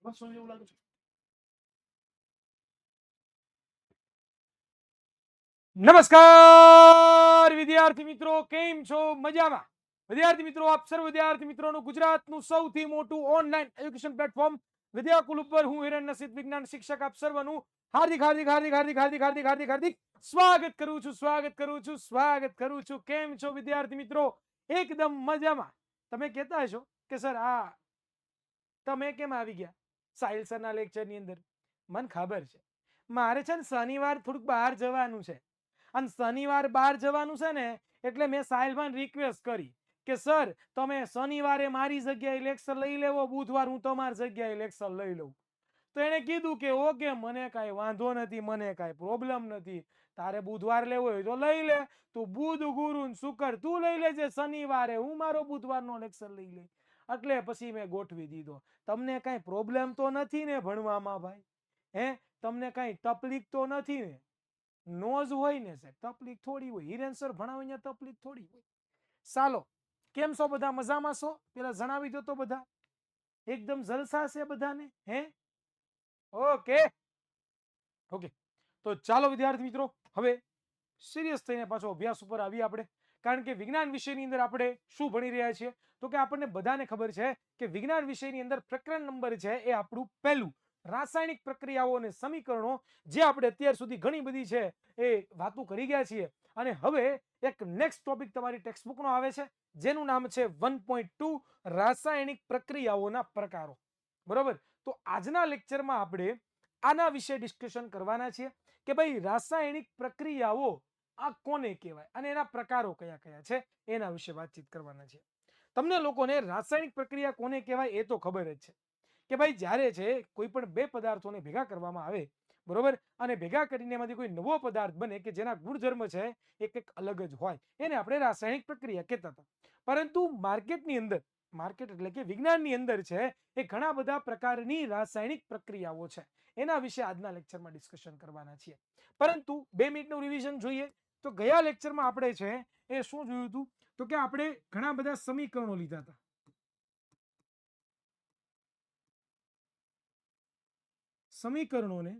બસો જેવું લાગે છે. નમસ્કાર વિદ્યાર્થી મિત્રો, કેમ છો? મજામાં? વિદ્યાર્થી મિત્રો, આપ સર્વ વિદ્યાર્થી મિત્રોનું ગુજરાતનું સૌથી મોટું ઓનલાઈન એજ્યુકેશન પ્લેટફોર્મ વિદ્યાકુલ ઉપર હું હિરણ નસીદ વિજ્ઞાન શિક્ષક આપ સર્વનું હાર્દિક હાર્દિક હાર્દિક હાર્દિક હાર્દિક હાર્દિક હાર્દિક હાર્દિક સ્વાગત કરું છું, સ્વાગત કરું છું, સ્વાગત કરું છું. કેમ છો વિદ્યાર્થી મિત્રો? એકદમ મજામાં. તમે કહેતા હશો કે સર આ તમે કેમ આવી ગયા સાહિલ સરના લેક્ચરની અંદર? મને ખબર છે, મારે છે ને શનિવાર થોડુંક બહાર જવાનું છે, અને શનિવાર બહાર જવાનું છે ને એટલે મેં સાહિલભાઈ રિક્વેસ્ટ કરી કે સર તમે શનિવારે મારી જગ્યાએ લેક્ચર લઈ લેવો, બુધવાર હું તમારી જગ્યાએ લેક્ચર લઈ લઉં. તો એને કીધું કે ઓકે, મને કાંઈ વાંધો નથી, મને કાંઈ પ્રોબ્લેમ નથી. તારે બુધવાર લેવો હોય તો લઈ લે, તું બુધ ગુરુ શુક્ર તું લઈ લેજે, શનિવારે હું મારો બુધવારનો લેક્ચર લઈ લઈ. એટલે પછી મેં ગોઠવી દીધો. તમને કાંઈ પ્રોબ્લેમ તો નથી ને ભણવામાં ભાઈ? હે, તમને કાંઈ તકલીફ તો નથી ને? નો જ હોય ને સાહેબ, તકલીફ થોડી હોય. હિરેન સર ભણાવે અહીંયા તકલીફ થોડી હોય. ચાલો, કેમ છો બધા? મજામાં છો? પેલા જણાવી દો તો બધા. એકદમ જલસા છે બધાને? હે, ઓકે ઓકે. તો ચાલો વિદ્યાર્થી મિત્રો, હવે સિરિયસ થઈને પાછો અભ્યાસ ઉપર આવીએ આપણે. કારણ કે વિજ્ઞાન વિષયની અંદર આપણે શું ભણી રહ્યા છીએ? તો કે આપણને બધાને ખબર છે કે વિજ્ઞાન વિષયની અંદર પ્રકરણ નંબર છે એ આપણું પહેલું, રાસાયણિક પ્રક્રિયાઓ અને સમીકરણો, જે આપણે અત્યાર સુધી ઘણી બધી છે એ વાતો કરી ગયા છીએ. અને હવે એક નેક્સ્ટ ટોપિક તમારી ટેક્સ્ટબુકનો આવે છે, જેનું નામ છે 1.2 રાસાયણિક પ્રક્રિયાઓના પ્રકારો. બરોબર? તો આજના લેક્ચરમાં આપણે આના વિશે ડિસ્કશન કરવાના છીએ કે ભાઈ રાસાયણિક પ્રક્રિયાઓ આ કોને કહેવાય અને એના પ્રકારો કયા કયા છે, એના વિશે વાતચીત કરવાના છે. તમને લોકોને રાસાયણિક પ્રક્રિયા કોને કહેવાય એ તો ખબર જ છે કે ભાઈ જ્યારે છે કોઈ પણ બે પદાર્થોને ભેગા કરવામાં આવે, બરોબર, અને ભેગા કરીને એમાંથી કોઈ નવો પદાર્થ બને કે જેના ગુણધર્મ છે એ કંઈક અલગ જ હોય, એને આપણે રાસાયણિક પ્રક્રિયા કહેતા હતા. પરંતુ માર્કેટની અંદર, માર્કેટ એટલે કે વિજ્ઞાનની અંદર છે એ ઘણા બધા પ્રકારની રાસાયણિક પ્રક્રિયાઓ છે. એના વિશે આજના લેક્ચરમાં ડિસ્કશન કરવાના છીએ. પરંતુ 2 મિનિટનું રિવિઝન જોઈએ તો ગયા લેક્ચરમાં આપણે છે એ શું જોયું હતું? તો કે આપણે ઘણા બધા સમીકરણો લીધા હતા. સમીકરણોને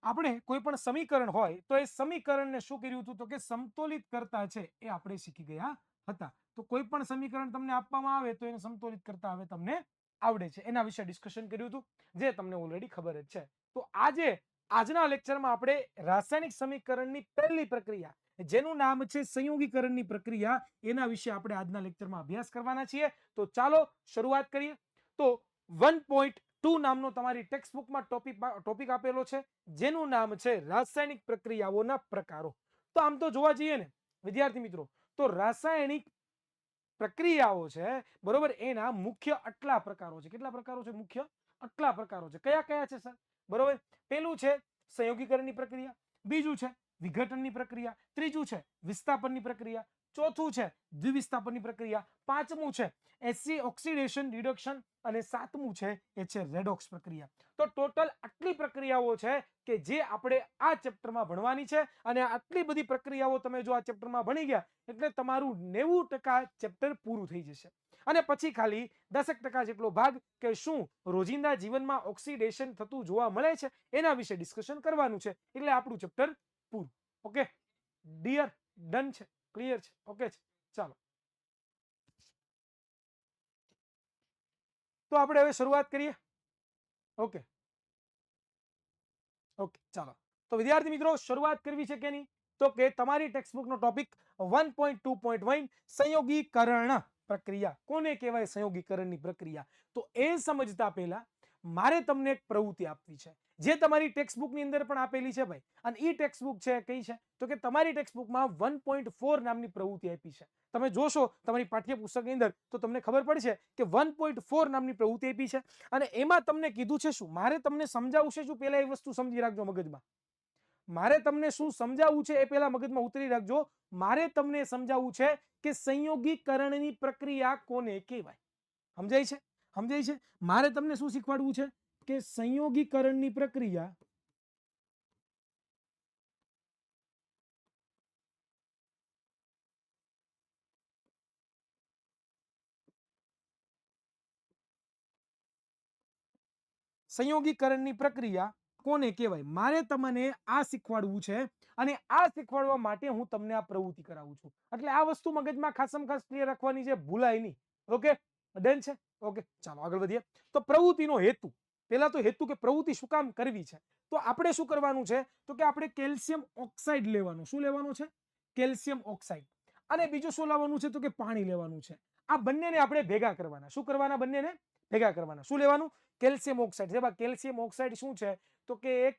આપણે કોઈ પણ સમીકરણ હોય તો એ સમીકરણને શું કર્યું હતું? તો કે સમતોલિત કરતા છે એ આપણે શીખી ગયા હતા. તો કોઈ પણ સમીકરણ તમને આપવામાં આવે તો એને સમતોલિત કરતા હવે તમને આવડે છે, એના વિશે ડિસ્કશન કર્યું હતું, જે તમને ઓલરેડી ખબર જ છે. તો આજના લેક્ચરમાં આપણે રાસાયણિક સમીકરણની પહેલી પ્રક્રિયા, જેનું નામ છે સંયોગીકરણની પ્રક્રિયા, એના વિશે આપણે આજના લેક્ચરમાં અભ્યાસ કરવાના છીએ. તો ચાલો શરૂઆત કરીએ. તો 1.2 નામનો તમારી ટેક્સ્ટબુકમાં ટોપિક આપેલો છે, જેનું નામ છે રાસાયણિક પ્રક્રિયાઓના પ્રકારો. તો આમ તો જોવા જઈએ ને વિદ્યાર્થી મિત્રો, તો રાસાયણિક પ્રક્રિયાઓ છે, બરોબર, એના મુખ્ય આટલા પ્રકારો છે. કેટલા પ્રકારો છે? મુખ્ય આટલા પ્રકારો છે. કયા કયા છે સર? બરોબર, પેલું છે સંયોગીકરણની પ્રક્રિયા, બીજું છે વિઘટનની પ્રક્રિયા, ત્રીજું છે વિસ્થાપનની પ્રક્રિયા, ચોથું છે દ્વિવિસ્થાપનની પ્રક્રિયા, પાંચમું છે ઓક્સિડેશન રિડક્શન, અને સાતમું છે એ છે રેડોક્સ પ્રક્રિયા. તો ટોટલ આટલી પ્રક્રિયાઓ છે કે જે આપણે આ ચેપ્ટરમાં ભણવાની છે. અને આટલી બધી પ્રક્રિયાઓ તમે જો આ ચેપ્ટરમાં ભણી ગયા એટલે તમારું 90% ચેપ્ટર પૂરું થઈ જશે. અને પછી ખાલી 10% જેટલો ભાગ કે શું રોજિંદા જીવનમાં ઓક્સિડેશન થતું જોવા મળે છે એના વિશે ડિસ્કશન કરવાનું છે, એટલે આપણું ચેપ્ટર પૂરું. ઓકે ડિયર, ડન છે, ક્લિયર છે, ઓકે છે. ચાલો, તો આપણે હવે શરૂઆત કરીએ. ઓકે ઓકે ચાલો. તો વિદ્યાર્થી મિત્રો, શરૂઆત કરવી છે કે નહીં? તો કે તમારી ટેક્સ્ટબુકનો ટોપિક 1.2.1 સંયોગીકરણ પ્રક્રિયા કોને કહેવાય? સંયોગીકરણની પ્રક્રિયા. તો એ સમજતા પહેલા મારે તમને એક પ્રવૃત્તિ આપવી છે, જે તમારી ટેક્સ્ટબુકની અંદર પણ આપેલી છે ભાઈ. અને એ ટેક્સ્ટબુક છે કઈ છે? તો કે તમારી ટેક્સ્ટબુકમાં 1.4 નામની પ્રવૃત્તિ આપી છે. તમે જોશો તમારી પાઠ્યપુસ્તકની અંદર તો તમને ખબર પડશે કે 1.4 નામની પ્રવૃત્તિ આપી છે. અને એમાં તમને કીધું છે શું? મારે તમને સમજાવવું છે શું? પહેલા એ વસ્તુ સમજી રાખજો મગજમાં. મારે તમને શું સમજાવવું છે એ પહેલા મગજમાં ઉતરી રાખજો. મારે તમને સમજાવવું છે કે સંયોગીકરણની પ્રક્રિયા કોને કહેવાય. સમજાય છે? સમજાય છે? મારે તમને શું શીખવાડવું છે? કે સંયોગીકરણની પ્રક્રિયા સંયોગીકરણની પ્રક્રિયા કોને કહેવાય? મારે તમને આ શીખવાડવું છે અને આ શીખવાડવા માટે હું તમને આ પ્રવૃત્તિ કરાવું છું. એટલે આ વસ્તુ મગજમાં ખાસમ ખાસ ક્લિયર રાખવાની છે, ભૂલાય નહીં. ઓકે, ડન છે. ઓકે, ચાલો આગળ વધીએ. તો પ્રવૃત્તિનો હેતુ, પહેલા તો હેતુ કે પ્રવૃત્તિ શું કામ કરવી છે, તો આપણે શું કરવાનું છે તો કે આપણે કેલ્શિયમ ઓક્સાઇડ લેવાનું. શું લેવાનું છે? Calcium oxide. અને બીજું શું લેવાનું છે તો કે પાણી લેવાનું છે. આ બંનેને આપણે ભેગા કરવાના. શું કરવાના? બંનેને ભેગા કરવાના. શું લેવાનું? Calcium oxide. જેમાં કેલ્શિયમ ઓક્સાઇડ શું છે તો કે એક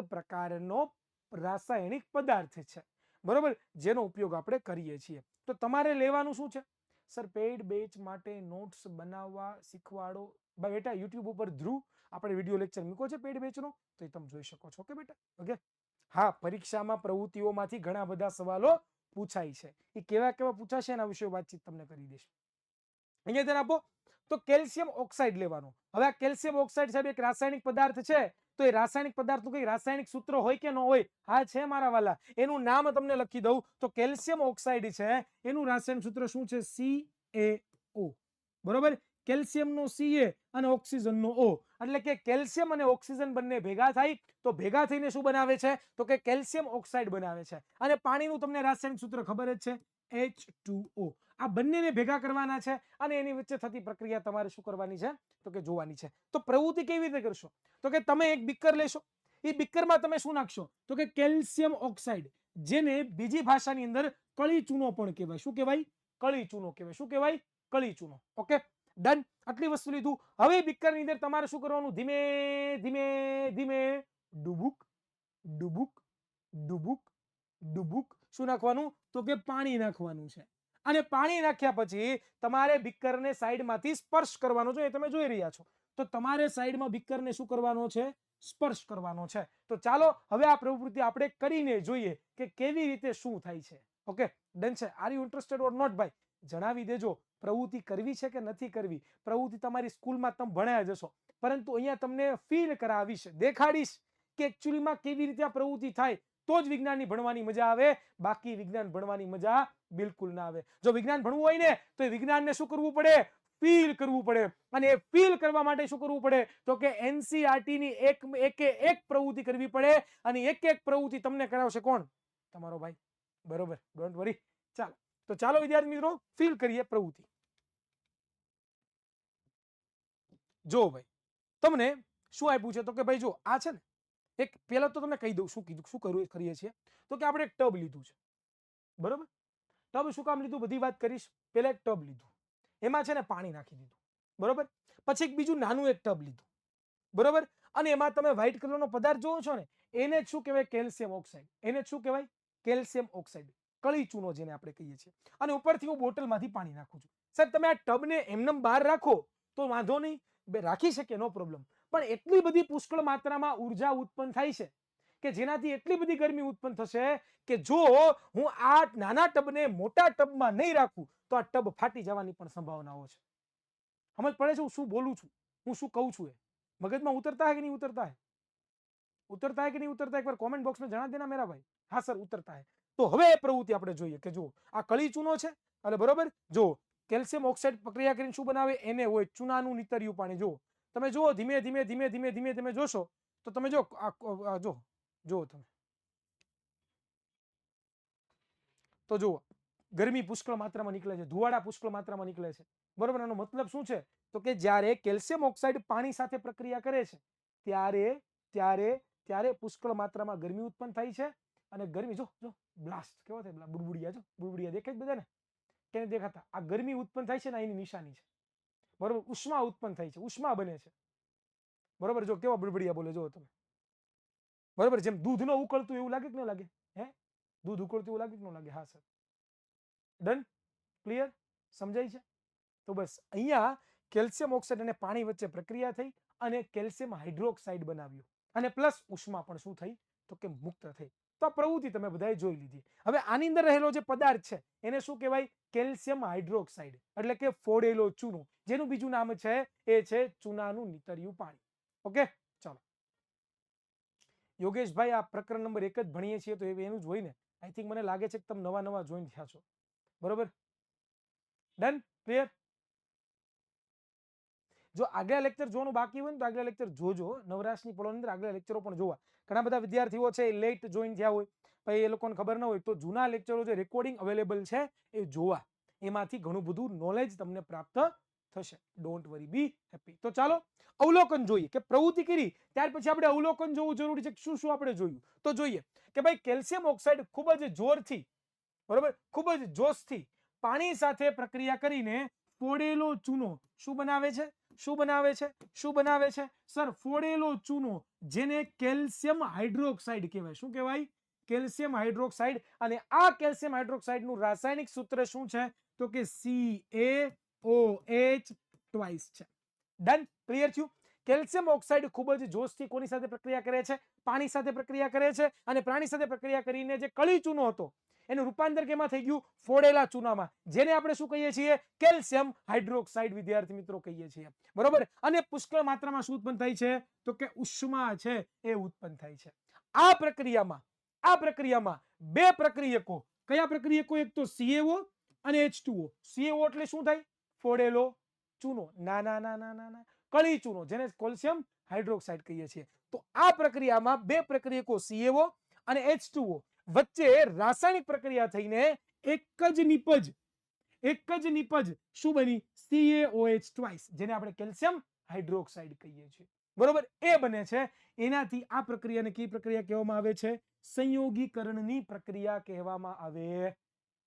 પ્રકારનો રાસાયણિક પદાર્થ છે, બરોબર, જેનો ઉપયોગ આપણે કરીએ છીએ. તો તમારે લેવાનું શું છે? સર પેઇડ બેચ માટે નોટ્સ બનાવવા શીખવાડો. બેટા યુટ્યુબ ઉપર ધ્રુવ આપણે વિડીયો લેક્ચર મૂકો છે પેઇડ બેચનો, તો એ તમે જોઈ શકો છો. ઓકે બેટા, ઓકે. હા, પરીક્ષામાં પ્રવૃત્તિઓમાંથી ઘણા બધા સવાલો પૂછાય છે. એ કેવા કેવા પૂછાશે એના વિશે વાતચીત તમને કરી દઈશ. અહીંયા ધ્યાન આપો. તો કેલ્શિયમ ઓક્સાઇડ લેવાનો. હવે આ કેલ્શિયમ ઓક્સાઇડ સાહેબ એક રાસાયણિક પદાર્થ છે. તો એ રાસાયણિક પદાર્થનું કઈ રાસાયણિક સૂત્ર હોય કે ન હોય? હા છે મારા વાલા. એનું નામ તમને લખી દઉં તો કેલ્શિયમ ઓક્સાઇડ છે, એનું રાસાયણિક સૂત્ર શું છે? CaO. બરોબર, કેલ્શિયમનો Ca અને ઓક્સિજનનો O. એટલે કે કેલ્શિયમ અને ઓક્સિજન બંને ભેગા થાય તો ભેગા થઈને શું બનાવે છે તો કે કેલ્શિયમ ઓક્સાઇડ બનાવે છે. અને પાણીનું તમને રાસાયણિક સૂત્ર ખબર જ છે, H2O. આ બંનેને ભેગા કરવાના છે અને એની વચ્ચે થતી પ્રક્રિયા તમારે શું કરવાની છે તો કે જોવાની છે. તો પ્રવૃત્તિ કેવી રીતે કરશો તો કે તમે એક બીકર લેશો. એ બીકરમાં તમે શું નાખશો તો કે કેલ્શિયમ ઓક્સાઇડ, જેને બીજી ભાષાની અંદર કળી ચૂનો પણ કહેવાય. શું કહેવાય? કળી ચૂનો કહેવાય. શું કહેવાય? કળી ચૂનો. Okay, done. આટલી વસ્તુ લીધું. હવે બીકરની અંદર તમારે શું કરવાનું? ધીમે ધીમે ધીમે ડુબુક ડુબુક ડુબુક ડુબુક શું નાખવાનું તો કે પાણી નાખવાનું છે. અને પાણી નાખ્યા પછી તમારે બીકરને સાઈડમાંથી સ્પર્શ કરવાનો છે. એ તમે જોઈ રહ્યા છો. તો તમારે સાઈડમાં બીકરને શું કરવાનો છે? સ્પર્શ કરવાનો છે. તો ચાલો હવે આ પ્રવૃત્તિ આપણે કરીને જોઈએ કે કેવી રીતે શું થાય છે. ઓકે, ડન છે. Are you interested or not ભાઈ? જણાવી દેજો. પ્રવૃત્તિ કરવી છે કે નથી કરવી? પ્રવૃત્તિ તમારી સ્કૂલમાં તમે ભણ્યા જશો, પરંતુ અહીંયા તમને ફીલ કરાવીશ, દેખાડીશ કે એકચ્યુઅલીમાં કેવી રીતે આ પ્રવૃત્તિ થાય. તો જ વિજ્ઞાનની ભણવાની મજા આવે. બાકી વિજ્ઞાન ભણવાની મજા બિલકુલ ના આવે. જો વિજ્ઞાન ભણવું હોય ને તો વિજ્ઞાનને શું કરવું પડે? ફીલ કરવું પડે. અને એ ફીલ કરવા માટે શું કરવું પડે તો કે એનસીઆરટી ની એક પ્રવૃત્તિ કરવી પડે. અને એક પ્રવૃત્તિ તમને કરાવશે કોણ? તમારો ભાઈ. બરોબર, ડોન્ટ વરી. ચાલો, તો ચાલો વિદ્યાર્થી મિત્રો ફીલ કરીએ પ્રવૃત્તિ. જો ભાઈ તમને શું આપ્યું છે તો કે ભાઈ જો આ છે ને, એક પહેલા તો તમને કહી દઉં શું કીધું, શું કરીએ છીએ તો કે આપણે એક ટબ લીધું છે. બરોબર, ટબ શું કામ લીધું બધી વાત કરીશ. પહેલા એક ટબ લીધું, એમાં છે ને પાણી નાખી દીધું. બરોબર, પછી એક બીજું નાનું એક ટબ લીધું. બરોબર, અને એમાં તમે વ્હાઇટ કલરનો પદાર્થ જોવો છો ને, એને જ શું કહેવાય? Calcium oxide. એને જ શું કહેવાય? કેલ્શિયમ ઓક્સાઇડ, કળી ચૂનો જેને આપણે કહીએ છીએ. અને ઉપરથી હું બોટલમાંથી પાણી નાખું છું. સાહેબ તમે આ ટબને એમનેમ બહાર રાખો તો વાંધો નહીં, રાખી શકીએ, નો પ્રોબ્લેમ. પણ એટલી બધી પુષ્કળ માત્રામાં ઉર્જા ઉત્પન્ન થાય છે કે જેનાથી એટલી બધી ગરમી ઉત્પન્ન થશે કે જો હું આ નાના ટબને મોટા ટબમાં નહીં રાખું તો આ ટબ ફાટી જવાની પણ સંભાવનાઓ છે. સમજ પડે છે હું શું બોલું છું, હું શું કહું છું? એ મગજમાં ઉતરતા है कि नहीं उतरता है? उतरता है कि नहीं उतरता? एक बार कमेंट बॉक्स में जणा देना मेरा भाई. हाँ सर उतरता है. તો હવે એ પ્રવૃત્તિ આપણે જોઈએ કે જો આ કળી ચૂનો છે અને બરોબર જો કેલ્શિયમ ઓક્સાઇડ પ્રક્રિયા કરીને શું બનાવે? એને હોય ચૂનાનું નીતર્યું પાણી. જો તમે જુઓ ધીમે ધીમે ધીમે ધીમે ધીમે તમે જોશો તો તમે જો જો તમે તો જુઓ ગરમી પુષ્કળ માત્રામાં નીકળે છે, ધુવાડા પુષ્કળ માત્રામાં નીકળે છે. બરોબર, એનો મતલબ શું છે તો કે જ્યારે કેલ્શિયમ ઓક્સાઇડ પાણી સાથે પ્રક્રિયા કરે છે ત્યારે ત્યારે ત્યારે પુષ્કળ માત્રામાં ગરમી ઉત્પન્ન થાય છે. અને ગરમી જો જો બ્લાસ્ટ કેવો થાય, બુડબુડિયા. જો બુડબુડિયા દેખાય બધાને કે નથી દેખાતા? આ ગરમી ઉત્પન્ન થાય છે ને એની નિશાની છે. બરોબર, ઉષ્મા ઉત્પન્ન થાય છે, ઉષ્મા બને છે. બરોબર, જો કેવા બુડબુડિયા બોલે જો તમે. બરોબર, જેમ દૂધ ન ઉકળતું એવું લાગે કે ન લાગે? હે, દૂધ ઉકળતું એવું લાગે કે ન લાગે? હા સર, ડન, ક્લિયર, સમજાય છે? તો બસ અહીંયા કેલ્શિયમ ઓક્સાઇડ અને પાણી વચ્ચે પ્રક્રિયા થઈ અને કેલ્શિયમ હાઇડ્રોક્સાઇડ બનાવ્યું અને પ્લસ ઉષ્મા પણ શું થઈ તો કે મુક્ત થઈ. તો આ પ્રવૃત્તિ તમે બધાએ જોઈ લીધી. હવે આની અંદર રહેલો જે પદાર્થ છે એને શું કહેવાય? કેલ્શિયમ હાઇડ્રોક્સાઇડ, એટલે કે ફોડેલો ચૂનો, જેનું બીજું નામ છે એ છે ચૂનાનું નીતર્યું પાણી. ઓકે, ચાલો યોગેશભાઈ આ પ્રકરણ નંબર 1 જ ભણીએ છીએ તો એનું જ હોય ને. આઈ થિંક મને લાગે છે કે તમે નવા નવા જોઈન થયા છો. બરોબર, ડન, ક્લિયર. જો આગલા લેક્ચર જોવાનું બાકી હોય ને તો આગલા લેક્ચર જોજો. નવરાશની પળોની અંદર આગલા લેક્ચરો પણ જોવા. ઘણા બધા વિદ્યાર્થીઓ છે એ લેટ જોઈન થયા હોય, પછી એ લોકોને ખબર ન હોય, તો જૂના લેક્ચરો જે રેકોર્ડિંગ અવેલેબલ છે એ જોવા. એમાંથી ઘણું બધું નોલેજ તમને પ્રાપ્ત થશે. Don't worry, B happy. તો ચાલો અવલોકન જોઈએ કે પ્રવૃત્તિ કરી ત્યાર પછી આપણે અવલોકન જોવું જરૂરી છે. શું શું આપણે જોયું તો જોઈએ કે ભાઈ કેલ્શિયમ ઓક્સાઇડ ખૂબ જ જોરથી, બરોબર, ખૂબ જ જોશથી પાણી સાથે પ્રક્રિયા કરીને ફોડેલો ચૂનો શું બનાવે છે? શું બનાવે છે? શું બનાવે છે સર? ફોડેલો ચૂનો, જેને કેલ્શિયમ હાઇડ્રોક્સાઇડ કહેવાય. શું કહેવાય? Calcium hydroxide. અને આ કેલ્શિયમ હાઇડ્રોક્સાઇડ નું રાસાયણિક સૂત્ર શું છે? તો કે CaOH ટ્વાઇસ છે. ડન, ક્લિયર થયું? કેલ્શિયમ ઓક્સાઇડ ખૂબ જ જોશથી કોની સાથે પ્રક્રિયા કરે છે? પાણી સાથે પ્રક્રિયા કરે છે. અને પાણી સાથે પ્રક્રિયા કરીને જે કળી ચૂનો હતો એનું રૂપાંતર કેમાં થઈ ગયું? ફોડેલા ચૂનામાં, જેને આપણે શું કહીએ છીએ? કેલ્શિયમ હાઇડ્રોક્સાઇડ વિદ્યાર્થી મિત્રો કહીએ છીએ, બરોબર. અને પુષ્કળ માત્રામાં શું ઉત્પન્ન થાય છે? તો કે ઉષ્મા છે એ ઉત્પન્ન થાય છે. આ પ્રક્રિયામાં બે પ્રક્રિયકો, કયા પ્રક્રિયકો? એક તો CaO અને H2O. CaO એટલે શું થાય? ફોડેલો ચૂનો, ના કળી ચૂનો, જેને કેલ્શિયમ હાઇડ્રોક્સાઇડ કહીએ છીએ. તો આ પ્રક્રિયામાં બે પ્રક્રિયકો CaO અને H2O વચ્ચે રાસાયણિક પ્રક્રિયા થઈને એક જ નિપજ શું બની? CaOH ટ્વાઇસ, જેને આપણે કેલ્શિયમ હાઇડ્રોક્સાઇડ કહીએ છીએ, બરોબર. એ બને છે. એનાથી આ પ્રક્રિયાને કઈ પ્રક્રિયા કહેવામાં આવે છે? સંયોગીકરણની પ્રક્રિયા કહેવામાં આવે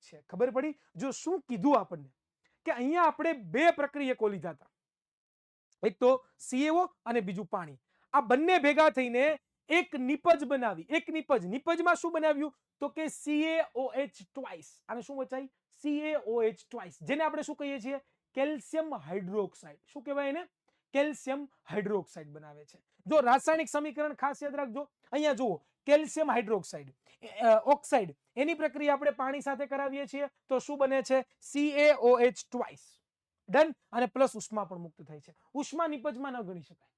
છે. ખબર પડી? જો શું કીધું આપણને કે અહીંયા આપણે બે પ્રક્રિયકો લીધા હતા, એક તો CaO અને બીજું પાણી. આ બંને ભેગા થઈને એક નિપજ બનાવી. એક નિપજમાં શું બનાવ્યું? તો કે CaOH ટ્વાઇસ. આને શું વચાય? CaOH ટ્વાઇસ, જેને આપણે શું કહીએ છીએ? Calcium hydroxide. શું કહેવાય એને? કેલ્શિયમ હાઇડ્રોક્સાઇડ બનાવે છે. જો રાસાયણિક સમીકરણ ખાસ યાદ રાખજો. અહીંયા જુઓ, કેલ્શિયમ હાઇડ્રોક્સાઇડ ઓક્સાઇડ, એની પ્રક્રિયા આપણે પાણી સાથે કરાવીએ છીએ તો શું બને છે? CaOH twice. ડન. અને પ્લસ ઉષ્મા પણ મુક્ત થાય છે. ઉષ્મા નિપજમાં ન ગણી શકાય,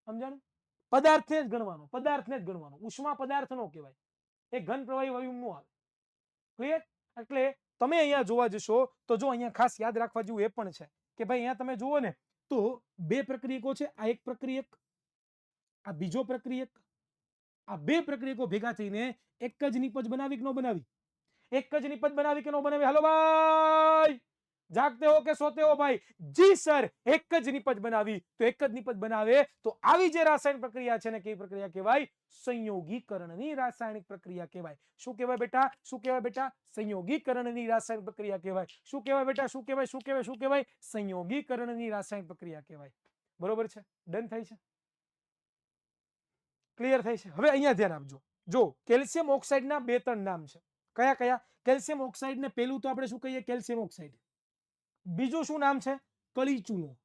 સમજાણું? પદાર્થને જ ગણવાનો. ઉષ્મા પદાર્થ નો કહેવાય, એ ઘન પ્રવાહી વાયુ નો આવે. ક્લિયર? એટલે તમે અહીંયા જોવા જશો તો જો અહીંયા ખાસ યાદ રાખવા જેવું એ પણ છે કે ભાઈ અહીંયા તમે જુઓ ને તો બે પ્રક્રિયકો છે. આ એક પ્રક્રિયક, આ બીજો પ્રક્રિયક. આ બે પ્રક્રિયકો ભેગા થઈને એક જ નિપજ બનાવી કે ન બનાવી? એક જ નિપજ બનાવી કે ન બનાવી? હાલો ભાઈ, જાગતે હો કે સોતે હો ભાઈ? જી સર, એક જ નિપજ બનાવી. તો એક જ નિપજ બનાવે તો આવી જે રાસાયણિક પ્રક્રિયા છે ને કઈ પ્રક્રિયા કહેવાય? સંયોગીકરણની રાસાયણિક પ્રક્રિયા કહેવાય. શું કહેવાય બેટા? શું કહેવાય બેટા? સંયોગીકરણની રાસાયણિક પ્રક્રિયા કહેવાય. શું કહેવાય બેટા? શું કહેવાય? સંયોગીકરણની રાસાયણિક પ્રક્રિયા કહેવાય. બરોબર છે? ડન થાય છે? ક્લિયર થાય છે? હવે અહીંયા ધ્યાન આપજો. જો કેલ્શિયમ ઓક્સાઇડના બે ત્રણ નામ છે. કયા કયા? કેલ્શિયમ ઓક્સાઇડને પહેલું તો આપણે શું કહીએ? Calcium oxide. બીજું શું નામ છે? કળી ચૂનો.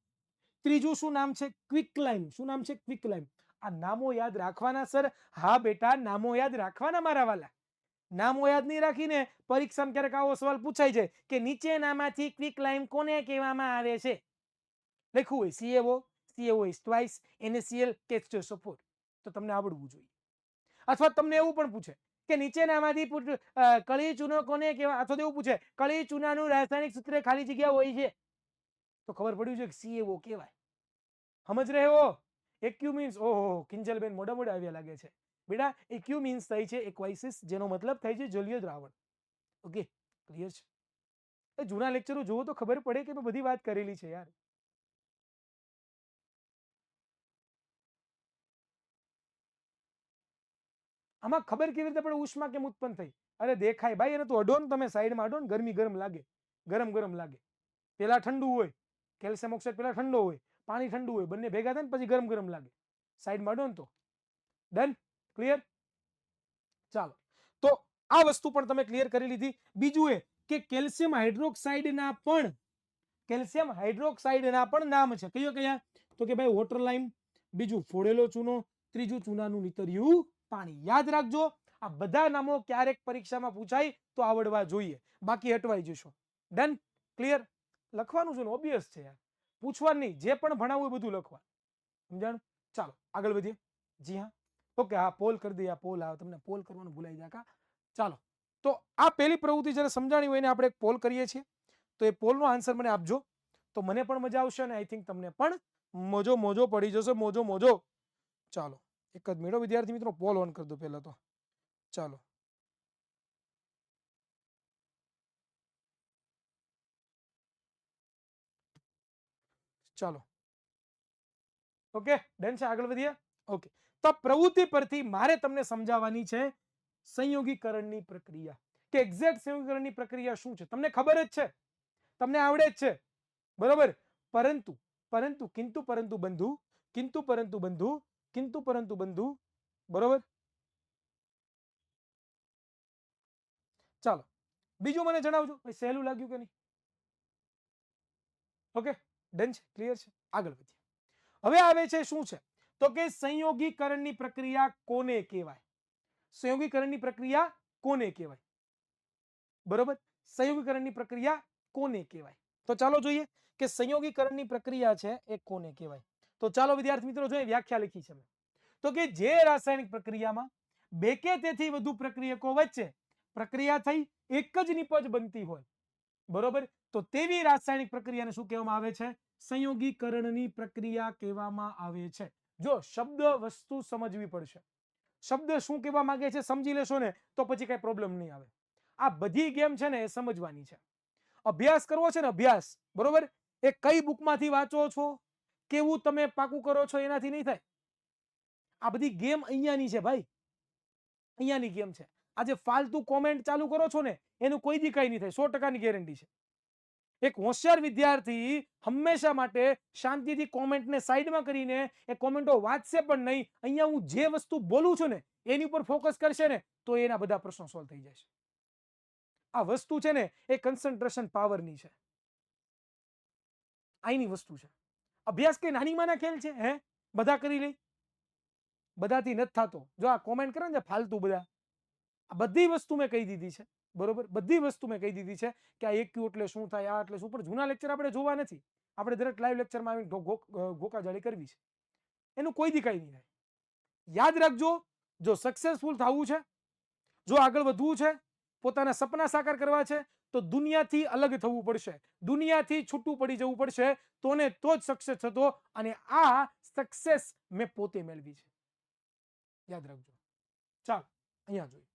ત્રીજું શું નામ છે? ક્વિકલાઇમ. શું નામ છે? ક્વિકલાઇમ. આ નામો યાદ રાખવાના સર. હા બેટા, નામો યાદ રાખવાના મારા વાલા. નામો યાદ નહીં રાખીને પરીક્ષામાં ક્યારેક આવો સવાલ પૂછાય છે કે નીચેનામાંથી ક્વિકલાઇમ કોને કહેવામાં આવે છે? લખ્યું હોય CaO, CaOH twice, NaCl, H2SO4. તો તમને આવડવું જોઈએ. અથવા તમને એવું પણ પૂછે કે નીચેનામાંથી કળી ચૂનો કોને કહેવાય? અથવા તો એવું પૂછે કળી ચૂનાનું રાસાયણિક સૂત્ર ખાલી જગ્યા હોય છે, તો ખબર પડવી જોઈએ કે CaO કહેવાય. સમજ રહે હો? એક્યુ મીન્સ, ઓહો, કિંજલબેન મોડા મોડા આવ્યા લાગે છે બેટા. એક્યુ મીન્સ થાય છે એક્વાઇસિસ, જેનો મતલબ થાય છે જલીય દ્રાવણ. ઓકે, ક્લિયર છે? એ જૂના લેક્ચરો જોવો તો ખબર પડે કે મેં બધી વાત કરેલી છે યાર. આમાં ખબર કેવી રીતે પડે ઉષ્મા કેમ ઉત્પન્ન થઈ? અરે દેખાય ભાઈ, એને તો અડો ને તમે, સાઈડમાં અડો ને, ગરમી ગરમ લાગે, ગરમ લાગે. પેલા ઠંડુ હોય, કેલ્શિયમ ઓક્સાઇડ પેલા ઠંડો હોય, પાણી ઠંડુ હોય, બંને ભેગા થાય ને પછી ગરમ લાગે. સાઈડમાં અડો ને તો. ડન? ક્લિયર? ચાલો, તો આ વસ્તુ પણ તમે ક્લિયર કરી લીધી. બીજું એ કે કેલ્શિયમ હાઇડ્રોક્સાઇડના પણ નામ છે. કયા? તો કે ભાઈ વોટર લાઇમ, બીજું ફોડેલો ચૂનો, ત્રીજું ચૂનાનું નીતર્યું પાણી. યાદ રાખજો, આ બધા નામો ક્યારેક પરીક્ષામાં પૂછાય તો આવડવા જોઈએ, બાકી હટવાઈ જશો. ડન? ક્લિયર? લખવાનું છે ને, ઓબ્વિયસ છે યાર. પૂછવાનું નહીં, જે પણ ભણાવવું એ બધું લખવા. સમજાણું? ચાલો આગળ વધીએ. જી હા, ઓકે. હા, પોલ કરી દઈએ. પોલ આવે, તમને પોલ કરવાનું ભૂલાઈ જાય. ચાલો, તો આ પહેલી પ્રવૃત્તિ જ્યારે સમજાણી હોય એને આપણે પોલ કરીએ છીએ. તો એ પોલનો આન્સર મને આપજો. તો મને પણ મજા આવશે અને આઈ થિંક તમને પણ મોજો પડી જશે, મોજો. ચાલો એક જ મિનિટ વિદ્યાર્થી મિત્રો, પોલ ઓન કરી દો પહેલા તો. ચાલો ઓકે, ડન છે, આગળ વધીએ. ઓકે, તો પ્રવૃત્તિ પરથી મારે તમને સમજાવવાની છે સંયોગીકરણની પ્રક્રિયા, કે એક્ઝેક્ટ સંયોગીકરણની પ્રક્રિયા શું છે. તમને ખબર જ છે, તમને આવડે જ છે, બરોબર. કિંતુ પરંતુ બંધુ, બરોબર. ચાલો બીજું મને જણાવજો, સહેલું લાગ્યું કે નહીં? ઓકે, ડન છે, ક્લિયર છે, આગળ વધીએ. હવે આવે છે શું છે, તો કે સંયોગીકરણની પ્રક્રિયા કોને કહેવાય? સંયોગીકરણની પ્રક્રિયા કોને કહેવાય? બરોબર, સંયોગીકરણની પ્રક્રિયા કોને કહેવાય? તો ચાલો જોઈએ કે સંયોગીકરણની પ્રક્રિયા છે એ કોને કહેવાય. તો ચાલો વિદ્યાર્થી મિત્રો જોઈએ, વ્યાખ્યા લખી છે. તો કે જે રાસાયણિક પ્રક્રિયામાં બે કે તેથી વધુ પ્રક્રિયકો વચ્ચે પ્રક્રિયા થઈ એક જ નિપજ બનતી હોય, બરોબર, તો તેવી રાસાયણિક પ્રક્રિયાને શું કહેવામાં આવે છે? સંયોગીકરણની પ્રક્રિયા કહેવામાં આવે છે. જો શબ્દ વસ્તુ સમજવી પડશે, શબ્દ શું કહેવા માંગે છે સમજી લેશો ને તો પછી કઈ પ્રોબ્લેમ નહીં આવે. આ બધી ગેમ છે ને એ સમજવાની છે, અભ્યાસ કરવો છે ને અભ્યાસ, બરોબર. એ કઈ બુકમાંથી વાંચો છો, કેવું તમે પાકું કરો છો એનાથી નહીં થાય. આ બધી ગેમ અહીંયાની છે ભાઈ, અહીંયાની ગેમ છે. આજે ફાલતુ કોમેન્ટ ચાલુ કરો છો ને એનું કોઈ દી કઈ નહીં થાય, 100%ની ગેરંટી છે. એક હોશિયાર વિદ્યાર્થી હંમેશા માટે શાંતિથી કોમેન્ટને સાઈડમાં કરીને એ કોમેન્ટો વાંચશે પણ નહીં. અહીંયા હું જે વસ્તુ બોલું છું ને એની ઉપર ફોકસ કરશે ને તો એના બધા પ્રશ્નો સોલ્વ થઈ જશે. આ વસ્તુ છે ને એ કન્સન્ટ્રેશન પાવરની છે, આની વસ્તુ છે. અભ્યાસ કઈ નાની માના ખેલ છે? હે બધા કરી લે, બધાથી નથી થતો. જો આ કોમેન્ટ કરે ને ફાલતુ બધા, આ બધી વસ્તુ મેં કહી દીધી છે, બરોબર. બધી વસ્તુ મેં કહી દીધી છે કે આ EQ એટલે શું થાય, આ એટલે શું. પણ જૂના લેક્ચર આપણે જોવા નથી, આપણે દરેક લાઈવ લેક્ચરમાં આવીને ગોકાજાળી કરવી છે. એનું કોઈ દી કઈ નહીં થાય. યાદ રાખજો, જો સક્સેસફુલ થવું છે, જો આગળ વધવું છે, પોતાના સપના સાકાર કરવા છે, તો દુનિયાથી અલગ થવું પડશે, દુનિયાથી છૂટું પડી જવું પડશે, તો જ સક્સેસ થતો. અને આ સક્સેસ મેં પોતે મેળવી છે, યાદ રાખજો. ચાલો અહીંયા જોઈએ.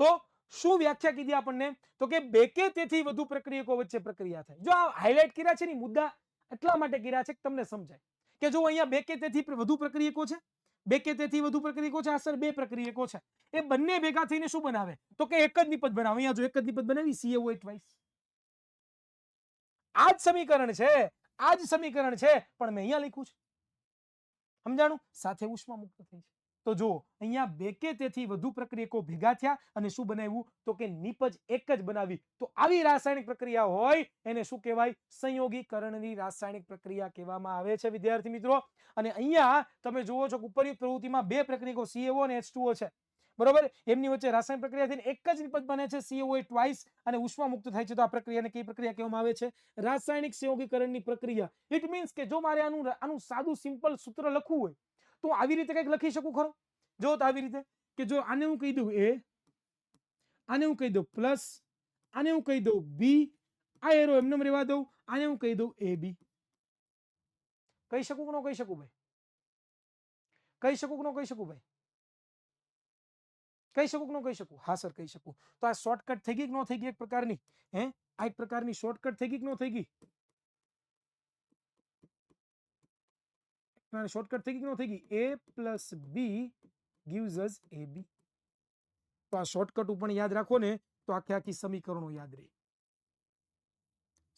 તો શું વ્યાખ્યા કીધી આપણને? તો કે બે કે તેથી વધુ પ્રક્રિયકો વચ્ચે પ્રક્રિયા થાય. જો આ હાઇલાઇટ કર્યા છે ને મુદ્દા એટલા માટે કર્યા છે કે તમને સમજાય કે જો અહીંયા બે કે તેથી વધુ પ્રક્રિયકો છે, બે કે તેથી વધુ પ્રક્રિયકો છે, આ સર બે પ્રક્રિયકો છે, એ બંને ભેગા થઈને શું બનાવે? તો કે એક જ નિપજ બનાવે. અહીંયા જો એક જ નિપજ બનાવી CaO2 ટ્વાઇસ. આ જ સમીકરણ છે, આ જ સમીકરણ છે, પણ મેં અહીંયા લખ્યું છે, સમજાણું? સાથે ઉષ્મા મુક્ત થઈ છે. તો જો અહીંયા બે કે તેથી વધુ પ્રક્રિયકો ભેગા થયા અને શું બનાવ્યું? તો કે નિપજ એક જ બનાવી. તો આવી રાસાયણિક પ્રક્રિયા હોય એને શું કહેવાય? સંયોગીકરણની રાસાયણિક પ્રક્રિયા કહેવામાં આવે છે વિદ્યાર્થી મિત્રો. અને અહીંયા તમે જુઓ છો કે ઉપરની પ્રવૃત્તિમાં બે પ્રક્રિયકો CaO અને H2O છે, બરોબર. એમની વચ્ચે રાસાયણિક પ્રક્રિયા થઈને એક જ નિપજ બને છે CaO2 ટ્વાઇસ અને ઉષ્મા મુક્ત થાય છે. તો આ પ્રક્રિયાને કઈ પ્રક્રિયા કહેવામાં આવે છે? રાસાયણિક સંયોગીકરણની પ્રક્રિયા. ઇટ મીન્સ કે જો મારે આનું સાદું સિમ્પલ સૂત્ર લખવું હોય તો આવી રીતે કંઈક લખી શકું ખરો? જો તો આવી રીતે કે જો આને હું કહી દઉં A, આને હું કહી દઉં પ્લસ, આને હું કહી દઉં B, આ એરો એમને રહેવા દઉં, આને હું કહી દઉં AB. કહી શકું કે ન કહી શકું ભાઈ? કહી શકું કે ન કહી શકું ભાઈ? કહી શકું કે ન કહી શકું? હા સર કહી શકું. તો આ શોર્ટકટ થઈ ગઈ કે ન થઈ ગઈ? એક પ્રકારની આ એક પ્રકારની શોર્ટકટ થઈ ગઈ કે ન થઈ ગઈ? શોર્ટકટ થઈ ગઈ કે ન થઈ ગઈ? A plus B gives us AB. તો આ શોર્ટકટ પણ યાદ રાખો ને તો આખે આખી સમીકરણો યાદ રહે.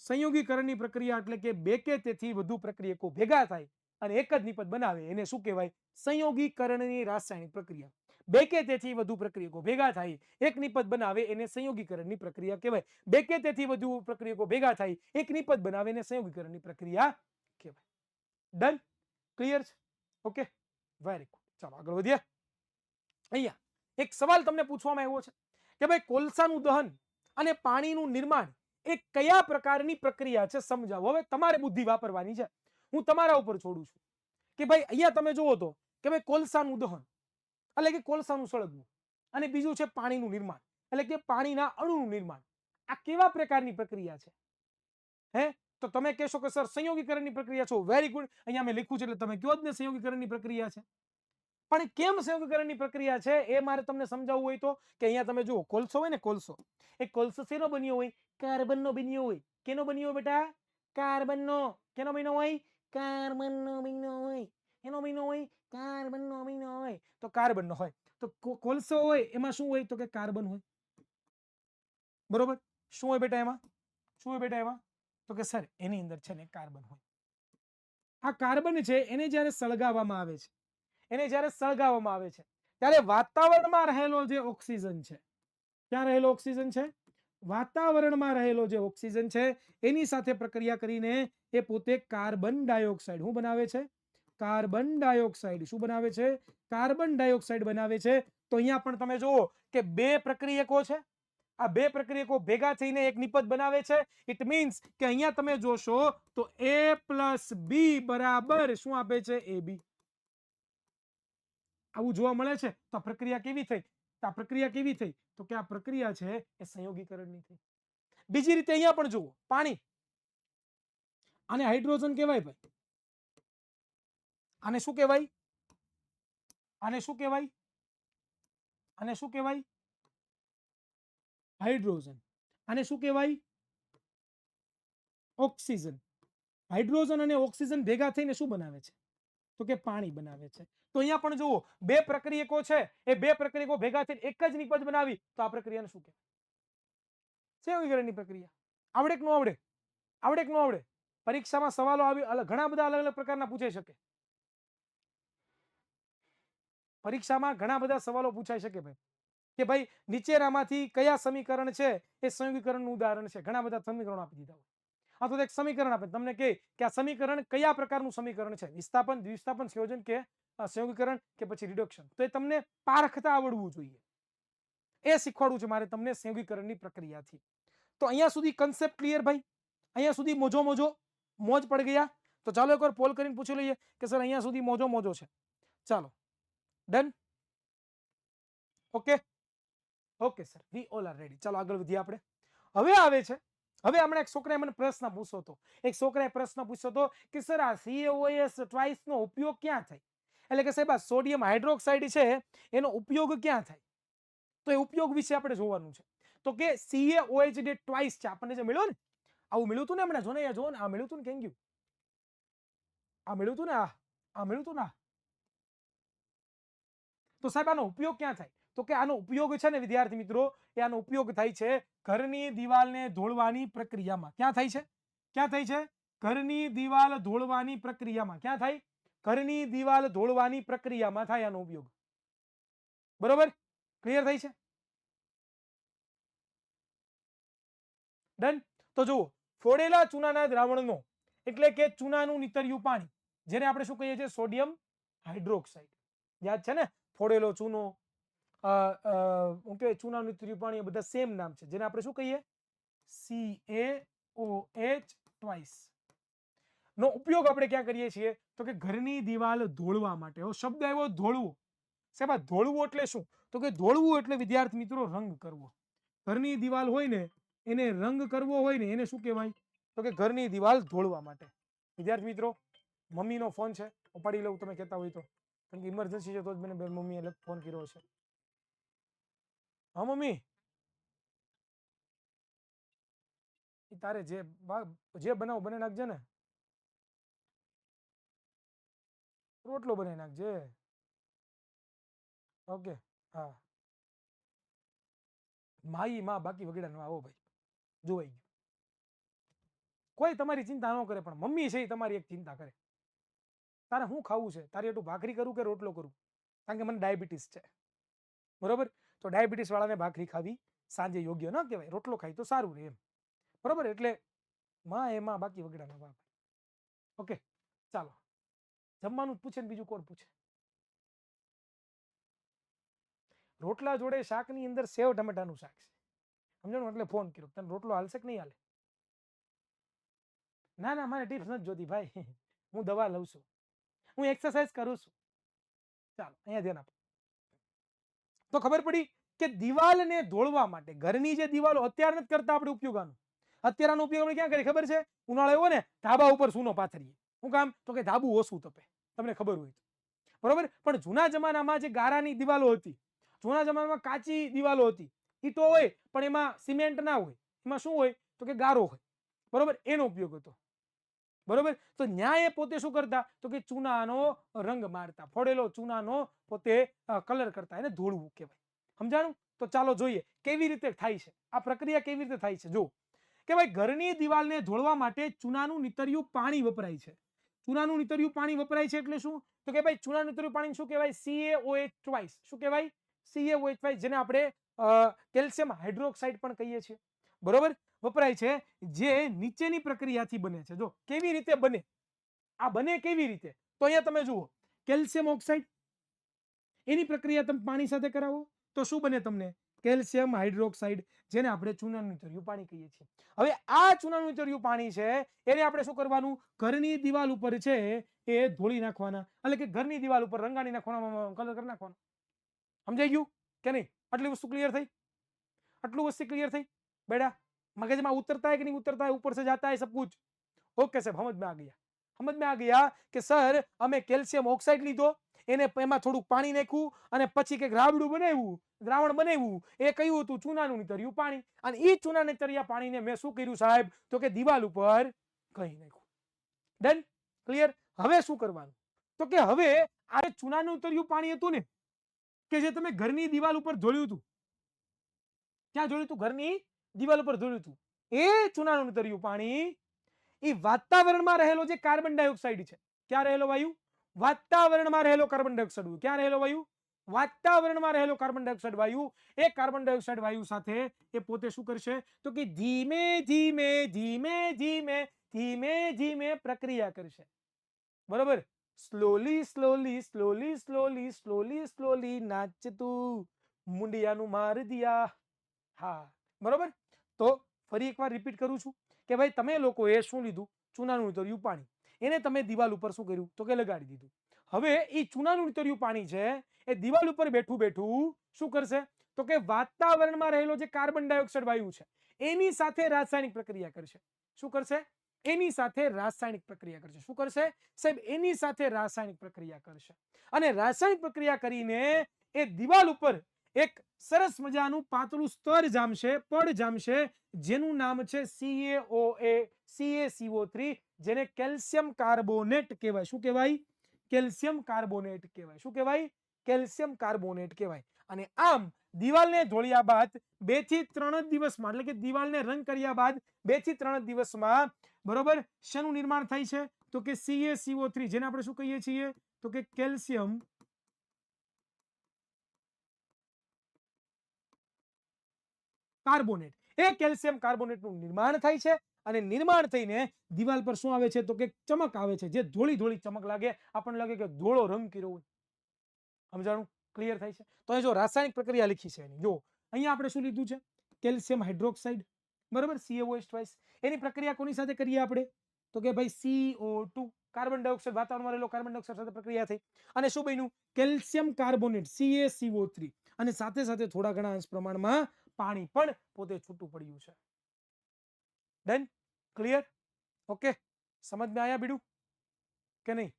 સંયોગીકરણની પ્રક્રિયા એટલે કે બે કે તેથી વધુ પ્રક્રિયકો ભેગા થાય અને એક જ નિપજ બનાવે એને શું કહેવાય? સંયોગીકરણની રાસાયણિક પ્રક્રિયા. બે કે તેથી વધુ પ્રક્રિયકો ભેગા થાય એક નિપજ બનાવે એને સંયોગીકરણની પ્રક્રિયા કહેવાય. બે કે તેથી વધુ પ્રક્રિયકો ભેગા થાય એક નિપજ બનાવે એને સંયોગીકરણની પ્રક્રિયા કહેવાય. ડન? ક્લિયર છે? Okay, very good. ચાલો આગળ વધીએ. અહીંયા એક સવાલ તમને પૂછવામાં આવ્યો છે કે ભાઈ કોલસાનું દહન અને પાણીનું નિર્માણ એ કયા પ્રકારની પ્રક્રિયા છે સમજાવો. હવે તમારે બુદ્ધિ વાપરવાની છે, હું તમારા ઉપર છોડું છું કે ભાઈ અહીંયા તમે જુઓ તો કે ભાઈ કોલસાનું દહન એટલે કે કોલસાનું સળગવું અને બીજું છે પાણીનું નિર્માણ એટલે કે પાણીના અણુનું નિર્માણ. આ કેવા પ્રકારની પ્રક્રિયા છે? તો તમે કહેશો કે સર સંયોગીકરણની પ્રક્રિયા છો, વેરી ગુડ, અહીંયા મેં લખ્યું છે એટલે તમે કહો જ ને સંયોગીકરણની પ્રક્રિયા છે. પણ કેમ સંયોગીકરણની પ્રક્રિયા છે એ મારે તમને સમજાવવું હોય તો કે અહીંયા તમે જુઓ કોલસો હોય ને, કોલસો, એ કોલસો શેનો બન્યો હોય? કાર્બનનો બન્યો હોય. કેનો બન્યો બેટા? કાર્બનનો. કેનો બન્યો હોય? કાર્બનનો બન્યો હોય. એનો બન્યો હોય? કાર્બનનો બન્યો હોય. તો કાર્બનનો હોય તો કોલસો હોય એમાં શું હોય? તો કે કાર્બન હોય. બરોબર. શું હોય બેટા એમાં? શું હોય બેટા એમાં? તો કે સર એની અંદર છે ને કાર્બન હોય. આ કાર્બન છે એને જ્યારે સળગાવવામાં આવે છે, એને જ્યારે સળગાવવામાં આવે છે ત્યારે વાતાવરણમાં રહેલો જે ઓક્સિજન છે, ક્યાં રહેલો ઓક્સિજન છે? વાતાવરણમાં રહેલો જે ઓક્સિજન છે એની સાથે પ્રક્રિયા કરીને એ પોતે કાર્બન ડાયોક્સાઇડ શું બનાવે છે? Carbon dioxide. શું બનાવે છે? કાર્બન ડાયોક્સાઇડ બનાવે છે. તો અહીંયા પણ તમે જુઓ કે બે પ્રક્રિયકો છે, આ બે પ્રક્રિયકો ભેગા થઈને એક નિપજ બનાવે છે. ઇટ મીન્સ કે અહીંયા તમે જોશો તો A+B બરાબર શું આપે છે? AB. આવું જોવા મળે છે. તો આ પ્રક્રિયા કેવી થઈ? આ પ્રક્રિયા કેવી થઈ? તો કે આ પ્રક્રિયા છે એ સંયોગીકરણની થઈ. બીજી રીતે અહીંયા પણ જુઓ, પાણી, આને હાઇડ્રોજન કહેવાય ભાઈ. આને શું કહેવાય? આને શું કહેવાય? આને શું કહેવાય? હાઇડ્રોજન. આને શું કહેવાય? ઓક્સિજન. હાઇડ્રોજન અને ઓક્સિજન ભેગા થઈને શું બનાવે છે? તો કે પાણી બનાવે છે. તો અહીંયા પણ જુઓ બે પ્રક્રિયકો છે, એ બે પ્રક્રિયકો ભેગા થઈને એક જ નિપજ બનાવી, તો આ પ્રક્રિયાને શું કહેવાય? સંયોગીકરણની પ્રક્રિયા. આવડે કે ન આવડે? આવડે કે ન આવડે? પરીક્ષામાં સવાલો આવી ઘણા બધા અલગ અલગ પ્રકારના પૂછાઈ શકે. પરીક્ષામાં ઘણા બધા સવાલો પૂછાઈ શકે ભાઈ કે ભાઈ નીચેનામાંથી કયા સમીકરણ છે એ સંયોગીકરણનું ઉદાહરણ છે. ઘણા બધા સમીકરણો આપી દીધા હોય. આ તો એક સમીકરણ આપે તમને કે આ સમીકરણ કયા પ્રકારનું સમીકરણ છે, વિસ્થાપન, દ્વિસ્થાપન, સંયોજન કે સંયોગીકરણ કે પછી રિડક્શન. તો એ તમને પારખતા આવડવું જોઈએ. એ શીખવાડવું છે મારે તમને સંયોગીકરણની પ્રક્રિયાથી. તો અહીંયા સુધી કન્સેપ્ટ ક્લિયર ભાઈ? અહીંયા સુધી મોજ પડી ગયા? તો ચાલો એકવાર પોલ કરીને પૂછી લઈએ કે સર અહીંયા સુધી મોજો છે. ચાલો done. Okay okay sir, we all are ready. ચાલો આગળ વધીએ આપણે. હવે આવે છે, હવે હમણાં એક છોકરાએ મને પ્રશ્ન પૂછ્યો હતો. એક છોકરાએ પ્રશ્ન પૂછ્યો હતો કે સર આ CaOH ટ્વાઇસ નો ઉપયોગ ક્યાં થાય? એટલે કે સાહેબ આ સોડિયમ હાઇડ્રોક્સાઇડ છે એનો ઉપયોગ ક્યાં થાય? તો એ ઉપયોગ વિશે આપણે જોવાનું છે. તો કે CaOH જે ટ્વાઇસ છે આપણને જે મળ્યો ને, આવું મળ્યું હતું ને હમણાં, જો ને જો ને આ મળ્યું હતું ને, કેમ ગયું? આ મળ્યું હતું ને, આ મળ્યું હતું ને. તો સાહેબ આનો ઉપયોગ ક્યાં થાય? તો કે આનો ઉપયોગ છે ને વિદ્યાર્થી મિત્રો, એ આનો ઉપયોગ થાય છે ઘરની દિવાલને ધોળવાની પ્રક્રિયામાં. ક્યાં થાય છે? ક્યાં થાય છે? ઘરની દિવાલ ધોળવાની પ્રક્રિયામાં. ક્યાં થાય? ઘરની દિવાલ ધોળવાની પ્રક્રિયામાં થાય આનો ઉપયોગ. બરોબર? ક્લિયર થાય છે? ડન. તો જુઓ, ફોડેલા ચૂનાના દ્રાવણનો એટલે કે ચૂનાનું નીતર્યું પાણી, જેને આપણે શું કહીએ છીએ? Sodium hydroxide. યાદ છે ને? ફોડેલો ચૂનો, શું કહેવાય, ચૂનાનું નીતર્યું પાણી, એ બધા સેમ નામ છે, જેને આપણે શું કહીએ? CaOH ટ્વાઇસ નો ઉપયોગ આપણે ક્યાં કરીએ છીએ? તો કે ઘરની દિવાલ ધોળવા માટે. શબ્દ આવ્યો ધોળવું. સાહેબ ધોળવું એટલે શું? તો કે ધોળવું એટલે વિદ્યાર્થી મિત્રો રંગ કરવો. ઘરની દિવાલ હોય ને એને રંગ કરવો હોય ને એને શું કહેવાય? તો કે ઘરની દિવાલ ધોળવા માટે. વિદ્યાર્થી મિત્રો, મમ્મીનો ફોન છે, ઉપાડી લઉં તમે કહેતા હોય તો, કારણ કે ઇમરજન્સી છે તો જ મને મમ્મીએ ફોન કર્યો છે. હા મમ્મી, તારે જે બનાવ બને નાખજે ને, રોટલો બનાવી નાખજે. ઓકે હા. માઈ માં બાકી વગેરે ન આવો ભાઈ, જોવાઈ ગયું. કોઈ તમારી ચિંતા ન કરે, પણ મમ્મી છે એ તમારી એક ચિંતા કરે. તારે શું ખાવું છે? તારે એટલું ભાખરી કરું કે રોટલો કરું? કારણ કે મને ડાયાબિટીસ છે. બરોબર? તો ડાયાબિટીસ વાળાને ભાખરી ખાવી સાંજે યોગ્ય ન કહેવાય, રોટલો ખાય તો સારું રહે એમ. બરોબર? એટલે માં એમાં બાકી વગેરે ન વાહ. ઓકે ચાલો, જમવાનું પૂછે ને બીજું કોણ પૂછે? રોટલા જોડે શાકની અંદર સેવ ટમેટાનું શાક છે, સમજણું? એટલે ફોન કર્યો. તને રોટલો હાલશે કે નહીં હાલે? ના ના, મારે ટિપ્સ નથી જોતી ભાઈ. હું દવા લઉં છું, હું એક્સરસાઇઝ કરું છું. ચાલો અહીંયા ધ્યાન આપો. તો ખબર પડી કે દિવાલને ધોળવા માટે ઘરની જે દિવાલો અત્યારે નથી કરતા આપણે ઉપયોગ આનો, અત્યારે આનો ઉપયોગ આપણે ક્યાં કરીએ ખબર છે? ઉનાળો એવો ને ધાબા ઉપર સૂનો પાથરીએ. શું કામ? તો કે ધાબુ ઓછું તપે, તમને ખબર હોય તો. બરોબર. પણ જૂના જમાનામાં જે ગારાની દિવાલો હતી, જૂના જમાનામાં કાચી દિવાલો હતી, ઈંટો હોય પણ એમાં સિમેન્ટ ના હોય, એમાં શું હોય તો કે ગારો હોય. બરોબર, એનો ઉપયોગ હતો. બરોબર. તો ન્યાય પોતે શું કરતા તો કે ચૂનાનો રંગ મારતા, ફોડેલો ચૂનાનો પોતે કલર કરતા, એને ધોળવું કહેવાય. સમજાણું? તો ચાલો જોઈએ કેવી રીતે થાય છે આ પ્રક્રિયા, કેવી રીતે થાય છે. જો કે ભાઈ ઘરની દિવાલને ધોળવા માટે ચૂનાનું નીતર્યું પાણી વપરાય છે. ચૂનાનું નીતર્યું પાણી વપરાય છે એટલે શું તો કે ભાઈ ચૂનાનું નીતર્યું પાણી શું કહેવાય? CaOH twice. શું કહેવાય? CaOH ટ્વાઇસ, જેને આપણે કેલ્શિયમ હાઇડ્રોક્સાઇડ પણ કહીએ છીએ. બરોબર, વપરાય છે, જે નીચેની પ્રક્રિયાથી બને છે. જો કેવી રીતે બને, આ બને કેવી રીતે, તો અહીંયા તમે જુઓ, કેલ્શિયમ ઓક્સાઇડ, એની પ્રક્રિયા તમે પાણી સાથે કરાવો તો શું બને તમને? કેલ્શિયમ હાઇડ્રોક્સાઇડ, જેને આપણે ચૂનાનું નીતર્યું પાણી કહીએ છીએ. હવે આ ચૂનાનું નીતર્યું પાણી છે, એને આપણે શું કરવાનું? ઘરની દિવાલ ઉપર છે એ ધોળી નાખવાના, એટલે કે ઘરની દિવાલ ઉપર રંગાણી નાખવાના, કલર કરી નાખવાનો. સમજાઈ ગયું કે નહીં? આટલી વસ્તુ ક્લિયર થઈ? આટલું વસ્તુ ક્લિયર થઈ बेटा? मगज में उतरता है कि नहीं उतरता है, ऊपर से जाता है सब कुछ? ओके साहब, समझ में आ गया. समझ में आ गया કે સર અમે કેલ્શિયમ ઓક્સાઇડ લીધો, એને એમાં થોડુંક પાણી નાખ્યું અને પછી કંઈક રાબડું બનાવ્યું, દ્રાવણ બનાવ્યું, એ કયું હતું? ચૂનાનું નીતર્યું પાણી. અને એ ચૂના નીતર્યા પાણીને મેં શું કર્યું સાહેબ તો કે દિવાલ ઉપર કહી નાખ્યું. ડન? ક્લિયર? હવે શું કરવાનું તો કે હવે આ ચૂનાનું નીતર્યું પાણી હતું ને કે જે તમે ઘરની દિવાલ ઉપર ધોળ્યું હતું, ક્યાં ધોળ્યું હતું? ઘરની દિવાલ ઉપર ધોળ્યું હતું. એ ચૂનાનું નીતર્યું પાણી એ વાતાવરણમાં રહેલો જે કાર્બન ડાયોક્સાઇડ છે, ક્યાં રહેલો વાયુ? વાતાવરણમાં રહેલો કાર્બન ડાયોક્સાઇડ. ક્યાં રહેલો વાયુ? વાતાવરણમાં રહેલો કાર્બન ડાયોક્સાઇડ વાયુ. એ કાર્બન ડાયોક્સાઇડ વાયુ સાથે એ પોતે શું કરશે તો કે ધીમે ધીમે ધીમે ધીમે ધીમે ધીમે પ્રક્રિયા કરશે. બરોબર. Slowly slowly slowly slowly slowly slowly નાચતું મુંડિયાનું માર દિયા. હા, બરોબર. તો ફરી એકવાર રિપીટ કરું છું કે ભાઈ તમે લોકોએ શું લીધું? ચૂનાનું નીતર્યું પાણી. એને તમે દિવાલ ઉપર શું કર્યું તો કે લગાડી દીધું. હવે એ ચૂનાનું નીતર્યું પાણી છે એ દિવાલ ઉપર બેઠું બેઠું શું કરશે તો કે વાતાવરણમાં રહેલો જે કાર્બન ડાયોક્સાઇડ વાયુ છે એની સાથે રાસાયણિક પ્રક્રિયા કરશે. શું કરશે? એની સાથે રાસાયણિક પ્રક્રિયા કરશે. શું કરશે સાહેબ? એની સાથે રાસાયણિક પ્રક્રિયા કરશે. અને રાસાયણિક પ્રક્રિયા કરીને એ દિવાલ ઉપર એક સરસ મજાનું પાતળું સ્તર જામશે, પડ જામશે, જેનું નામ છે CaCO3, જેને કેલ્શિયમ કાર્બોનેટ કહેવાય. શું કહેવાય? કેલ્શિયમ કાર્બોનેટ કહેવાય. શું કહેવાય? કેલ્શિયમ કાર્બોનેટ કહેવાય. અને આમ દિવાલને ધોળ્યા બાદ 2 થી 3 દિવસમાં, એટલે કે દિવાલને રંગ કર્યા બાદ 2 થી 3 દિવસમાં, બરોબર, શેનું નિર્માણ થાય છે તો કે CaCO3, જેને આપણે શું કહીએ છીએ તો કે કેલ્શિયમ કાર્બોનેટ. એ કેલ્શિયમ કાર્બોનેટનું નિર્માણ થાય છે અને નિર્માણ થઈને દિવાલ પર શું આવે છે તો કે ચમક આવે છે, જે ધોળી ધોળી ચમક લાગે, આપણને લાગે કે ધોળો રંગ કર્યો હોય. સમજાણું? ક્લિયર થાય છે? તો અહીં જો રાસાયણિક પ્રક્રિયા લખી છે એની, જો અહીંયા આપણે શું લીધું છે? કેલ્શિયમ હાઇડ્રોક્સાઇડ, બરોબર, CaOH ટ્વાઇસ. એની પ્રક્રિયા કોની સાથે કરીએ આપણે તો કે ભાઈ CO2, કાર્બન ડાયોક્સાઇડ, વાતાવરણમાં રહેલો કાર્બન ડાયોક્સાઇડ સાથે પ્રક્રિયા થઈ અને શું બન્યું? કેલ્શિયમ કાર્બોનેટ, CaCO3, અને સાથે સાથે થોડા ઘણા અંશ પ્રમાણમાં પાણી પણ પોતે છૂટું પડ્યું છે. ડન? ક્લિયર? ઓકે, સમજમાં આયા બીડું કે નહીં?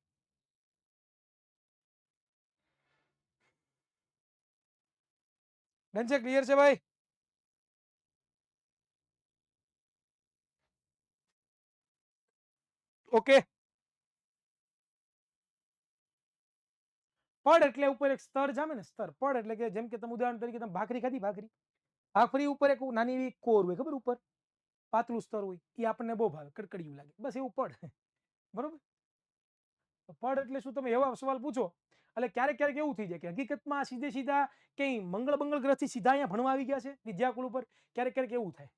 ડન છે? ક્લિયર છે ભાઈ? ઓકે. પડ એટલે ઉપર એક સ્તર જામે ને, સ્તર. પડ એટલે કે જેમ કે તમે ઉદાહરણ તરીકે તમે ભાખરી ખાધી, ભાખરી, ભાખરી ઉપર એક નાની એવી કોર હોય, ખબર? ઉપર પાતળું સ્તર હોય, એ આપણને બહુ ભાવે, કડકડિયું લાગે, બસ એવું પડ. બરોબર. પડ એટલે શું? તમે એવા સવાલ પૂછો એટલે ક્યારેક ક્યારેક એવું થઈ જાય કે હકીકતમાં સીધે સીધા કઈ મંગળ ગ્રહથી સીધા અહીંયા ભણવા આવી ગયા છે વિદ્યાકુલ ઉપર. ક્યારેક ક્યારેક એવું થાય.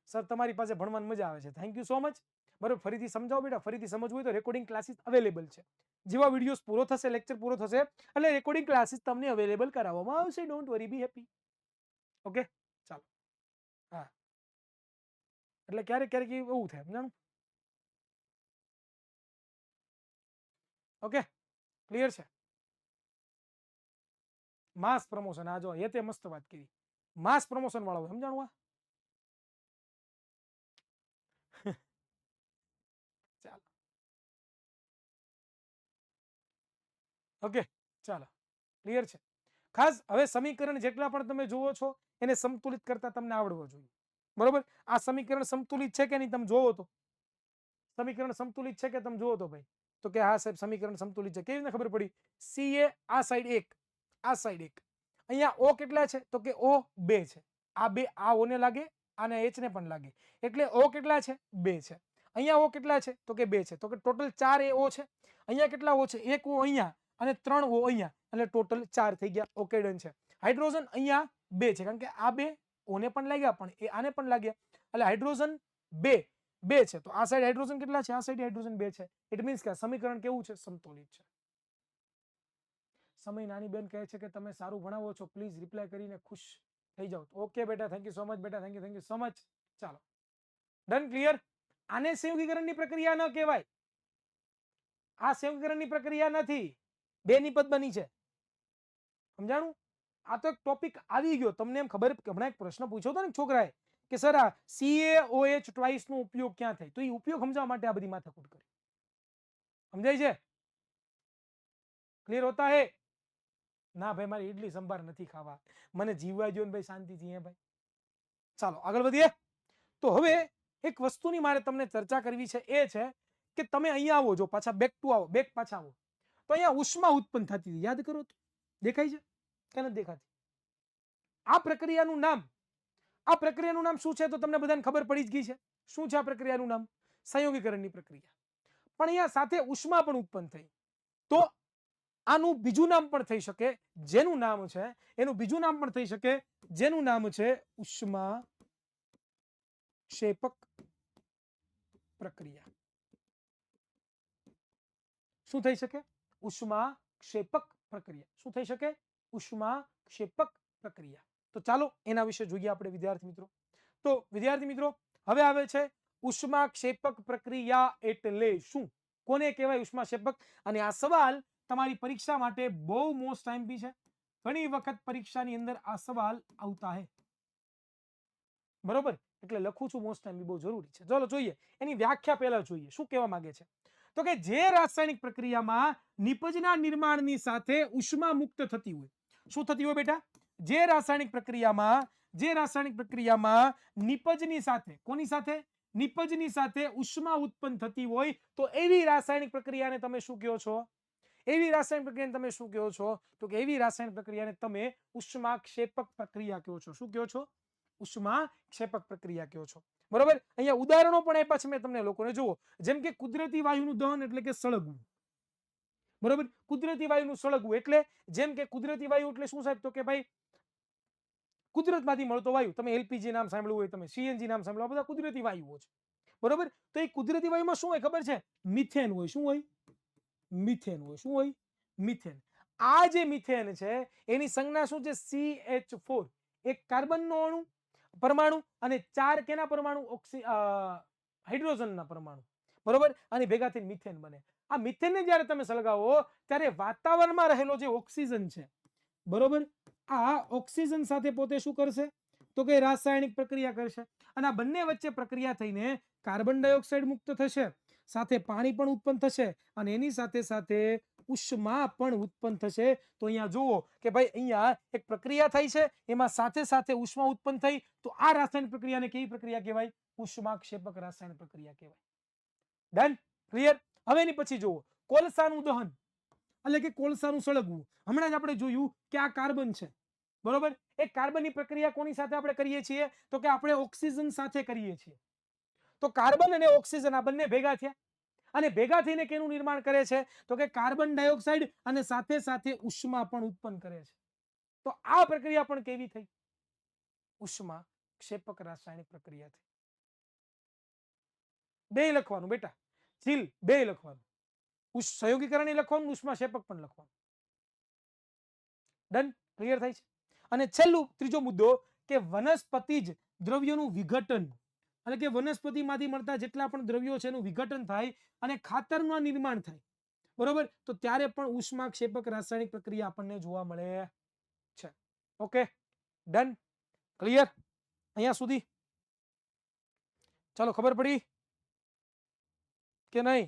સર તમારી પાસે ભણવાની મજા આવે છે, થેન્ક યુ સો મચ. બરોબર, ફરીથી સમજાવો બેટા. ફરીથી સમજવું હોય તો રેકોર્ડિંગ ક્લાસીસ અવેલેબલ છે. જેવા વિડીયોઝ પૂરો થશે, લેક્ચર પૂરો થશે એટલે રેકોર્ડિંગ ક્લાસીસ તમને અવેલેબલ કરાવવામાં આવશે. Don't worry, B happy. Okay, ચાલો. હા, એટલે ક્યારેક ક્યારેક એવું થાય, સમજાણું? ઓકે, ક્લિયર છે? માસ પ્રમોશન, આ જો એ તે મસ્ત વાત કરી, માસ પ્રમોશન વાળો, સમજાણું? આ ઓકે, ચાલો, ક્લિયર છે. ખાસ હવે સમીકરણ જેટલા પણ તમે જુઓ છો એને સંતુલિત કરતા તમને આવડવો જોઈએ. બરોબર, આ સમીકરણ સંતુલિત છે કે નહીં તમે જોવો તો, સમીકરણ સંતુલિત છે કે તમે જુઓ તો ભાઈ, તો કે હા સાહેબ સમીકરણ સંતુલિત છે. કેવી રીતે ખબર પડી? સી એ આ સાઈડ એક, આ સાઈડ એક, અહીંયા ઓ કેટલા છે તો કે ઓ 2 છે. આ બે આ ઓ ને લાગે, આને એચ ને પણ લાગે, એટલે ઓ કેટલા છે? 2 છે. અહીંયા ઓ કેટલા છે તો કે 2 છે, તો કે ટોટલ 4 એ ઓ છે. અહીંયા કેટલા ઓ છે? એક ઓ અહીંયા અને 3 ઓ અહીંયા, એટલે ટોટલ 4 થઈ ગયા. ઓકે, ડન છે. હાઇડ્રોજન અહીંયા 2 છે, કારણ કે આ બે ઓને પણ લાગ્યા પણ એ આને પણ લાગ્યા, એટલે હાઇડ્રોજન 2 છે. તો આ સાઈડ હાઇડ્રોજન કેટલા છે? આ સાઈડ હાઇડ્રોજન 2 છે. ઇટ મીન્સ કે આ સમીકરણ કેવું છે? સંતુલિત છે. સમય નાની બેન કહે છે કે તમે સારું ભણાવો છો, પ્લીઝ રિપ્લાય કરીને ખુશ થઈ જાઓ. ઓકે બેટા, થેન્ક યુ સો મચ બેટા, થેન્ક યુ સો મચ. ચાલો, ડન, ક્લિયર. આને સંયોગીકરણની પ્રક્રિયા ન કહેવાય. આ સંયોગીકરણની પ્રક્રિયા નથી, બે નિપદ બની છે. સમજાણું? આ તો એક ટોપિક આવી ગયો તમને એમ ખબર, હમણાં એક પ્રશ્ન પૂછ્યો હતો ને છોકરાએ કે સર આ CaOH ટ્વાઇસ નો ઉપયોગ ક્યાં થાય? તો એ ઉપયોગ સમજાવવા માટે આ બધી માથાકૂટ કરી. સમજાય છે? ક્લિયર હોતા હે? ના ભાઈ, મારી ઇડલી સંભાર નથી ખાવા, મને જીવવા દો ને ભાઈ શાંતિથી. હે ભાઈ, ચાલો આગળ વધીએ. તો હવે એક વસ્તુની મારે તમને ચર્ચા કરવી છે, એ છે કે તમે અહીંયા આવો, જો પાછા બેક ટુ આવો, બેક પાછા આવો, તો અહીંયા ઉષ્મા ઉત્પન્ન થતી હતી, યાદ કરો તો. દેખાય છે કે નથી દેખાતી? આ પ્રક્રિયાનું નામ, આ પ્રક્રિયાનું નામ શું છે? તો તમને બધાને ખબર પડી જ ગઈ છે. શું છે આ પ્રક્રિયાનું નામ? સંયોગીકરણની પ્રક્રિયા. પણ અહીંયા સાથે ઉષ્મા પણ ઉત્પન્ન થઈ, તો આનું બીજું નામ પણ થઈ શકે, જેનું નામ છે, એનું બીજું નામ પણ થઈ શકે, જેનું નામ છે ઉષ્મા ક્ષેપક પ્રક્રિયા. શું થઈ શકે? ઉષ્મા ક્ષેપક પ્રક્રિયા. શું થઈ શકે? ઉષ્મા ક્ષેપક પ્રક્રિયા. તો ચાલો એના વિશે જોઈએ આપણે વિદ્યાર્થી મિત્રો. તો વિદ્યાર્થી મિત્રો, હવે આવે છે ઉષ્મા ક્ષેપક પ્રક્રિયા એટલે શું? કોને કહેવાય ઉષ્મા ક્ષેપક? અને આ સવાલ તમારી પરીક્ષા માટે બહુ મોસ્ટ આઈએમપી છે. ઘણી વખત પરીક્ષાની અંદર આ સવાલ આવતા હે. બરોબર, એટલે લખું છું મોસ્ટ આઈએમપી, બહુ જરૂરી છે. ચાલો જોઈએ એની વ્યાખ્યા પહેલા જોઈએ શું કહેવા માંગે છે. તો કે જે રાસાયણિક પ્રક્રિયામાં નિપજના નિર્માણની સાથે ઉષ્મા મુક્ત થતી હોય. શું થતી હોય બેટા? જે રાસાયણિક પ્રક્રિયામાં નિપજની સાથે, કોની સાથે? નિપજની સાથે ઉષ્મા ઉત્પન્ન થતી હોય, તો એવી રાસાયણિક પ્રક્રિયાને તમે શું કહો છો? એવી રાસાયણિક પ્રક્રિયાને તમે શું કહો છો? તો કે એવી રાસાયણિક પ્રક્રિયાને તમે ઉષ્મા ક્ષેપક પ્રક્રિયા કહો છો. શું કહો છો? ઉષ્મા ક્ષેપક પ્રક્રિયા કહો છો. બરોબર, અહીંયા ઉદાહરણો પણ આપ્યા છે મેં તમને લોકોને. જુઓ, જેમ કે કુદરતી વાયુનું દહન એટલે કે સળગવું. બરોબર, કુદરતી વાયુનું સળગવું એટલે, જેમ કે કુદરતી વાયુ એટલે શું સાહેબ? તો કે ભાઈ કુદરતમાંથી મળતો વાયુ. તમે એલપીજી નામ સાંભળ્યું હોય, તમે સીએનજી નામ સાંભળ્યું, બધા કુદરતી વાયુઓ છે. બરોબર, તો એ કુદરતી વાયુમાં શું હોય ખબર છે? મિથેન હોય. શું હોય? મિથેન હોય. શું હોય? મિથેન. આ જે મિથેન છે એની સંજ્ઞા શું છે? CH4, એક કાર્બનનો અણુ પરમાણુ અને 4 કેના પરમાણુ? હાઇડ્રોજનના પરમાણુ. બરોબર, અને ભેગા થઈને મિથેન બને. આ મિથેનને જ્યારે તમે સળગાવો ત્યારે વાતાવરણમાં રહેલો જે ઓક્સિજન છે, બરોબર, આ ઓક્સિજન સાથે પોતે શું કરશે? તો કે રાસાયણિક પ્રક્રિયા કરશે, અને આ બંને વચ્ચે પ્રક્રિયા થઈને કાર્બન ડાયોક્સાઇડ મુક્ત થશે, સાથે પાણી પણ ઉત્પન્ન થશે, અને એની સાથે સાથે ઉષ્મા પણ ઉત્પન્ન થશે. તો અહીંયા જુઓ કે ભાઈ અહીંયા એક પ્રક્રિયા થઈ છે, એમાં સાથે સાથે ઉષ્મા ઉત્પન્ન થઈ, તો આ રાસાયણિક પ્રક્રિયાને કેવી પ્રક્રિયા કહેવાય? ઉષ્મા ક્ષેપક રાસાયણિક પ્રક્રિયા કહેવાય. Done, clear. હવે એની પછી જુઓ કોલસાનું દહન એટલે કે કોલસાનું સળગવું. હમણાં જ આપણે જોયું કે આ કાર્બન છે, બરોબર, એ કાર્બનની પ્રક્રિયા કોની સાથે આપણે કરીએ છીએ? તો કે આપણે ઓક્સિજન સાથે કરીએ છીએ. તો કાર્બન અને ઓક્સિજન આ બંને ભેગા થયા, અને ભેગા થઈને કેનું નિર્માણ કરે છે? તો કે કાર્બન ડાયોક્સાઇડ, અને સાથે સાથે ઉષ્મા પણ ઉત્પન્ન કરે છે. તો આ પ્રક્રિયા પણ કેવી થઈ? ઉષ્મા ક્ષેપક રાસાયણિક પ્રક્રિયા થઈ. બે લખવાનું બેટા, ચીલ, બે લખવાનું. સંયોગીકરણ લખવાનું, ઉષ્મા ક્ષેપક પણ લખવાનું. ડન, ક્લિયર થાય છે? અને છેલ્લું ત્રીજો મુદ્દો કે વનસ્પતિજ દ્રવ્યોનું વિઘટન, એટલે કે વનસ્પતિમાંથી મળતા જેટલા પણ દ્રવ્યો છે એનું વિઘટન થાય અને ખાતરનું નિર્માણ થાય, બરોબર, તો ત્યારે પણ ઉષ્મા ક્ષેપક રાસાયણિક પ્રક્રિયા આપણને જોવા મળે છે. ઓકે, ડન, ક્લિયર અહીંયા સુધી? ચાલો, ખબર પડી કે નહીં?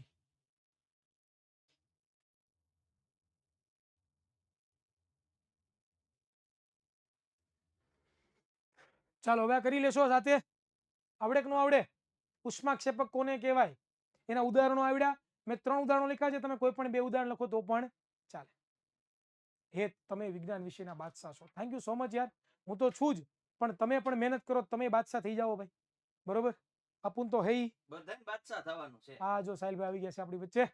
ચાલો હવે આ કરી લેશો સાથે. આવડે કે ન આવડે? ઉષ્માક્ષેપક કોને કહેવાય? એના ઉદાહરણો આવડ્યા. મેં 3 ઉદાહરણો લખ્યા છે, તમે કોઈ પણ 2 ઉદાહરણ લખો તો પણ ચાલે. હે તમે વિજ્ઞાન વિષયના બાદશાહ છો. થેન્ક યુ સો મચ યાર. હું તો છું જ, પણ તમે પણ મહેનત કરો, તમે બાદશાહ થઈ જાઓ ભાઈ. બરોબર. અપુન તો હે બધાને બાદશાહ થવાનું છે. આ જો સાહિલભાઈ આવી ગયા છે આપણી વચ્ચે.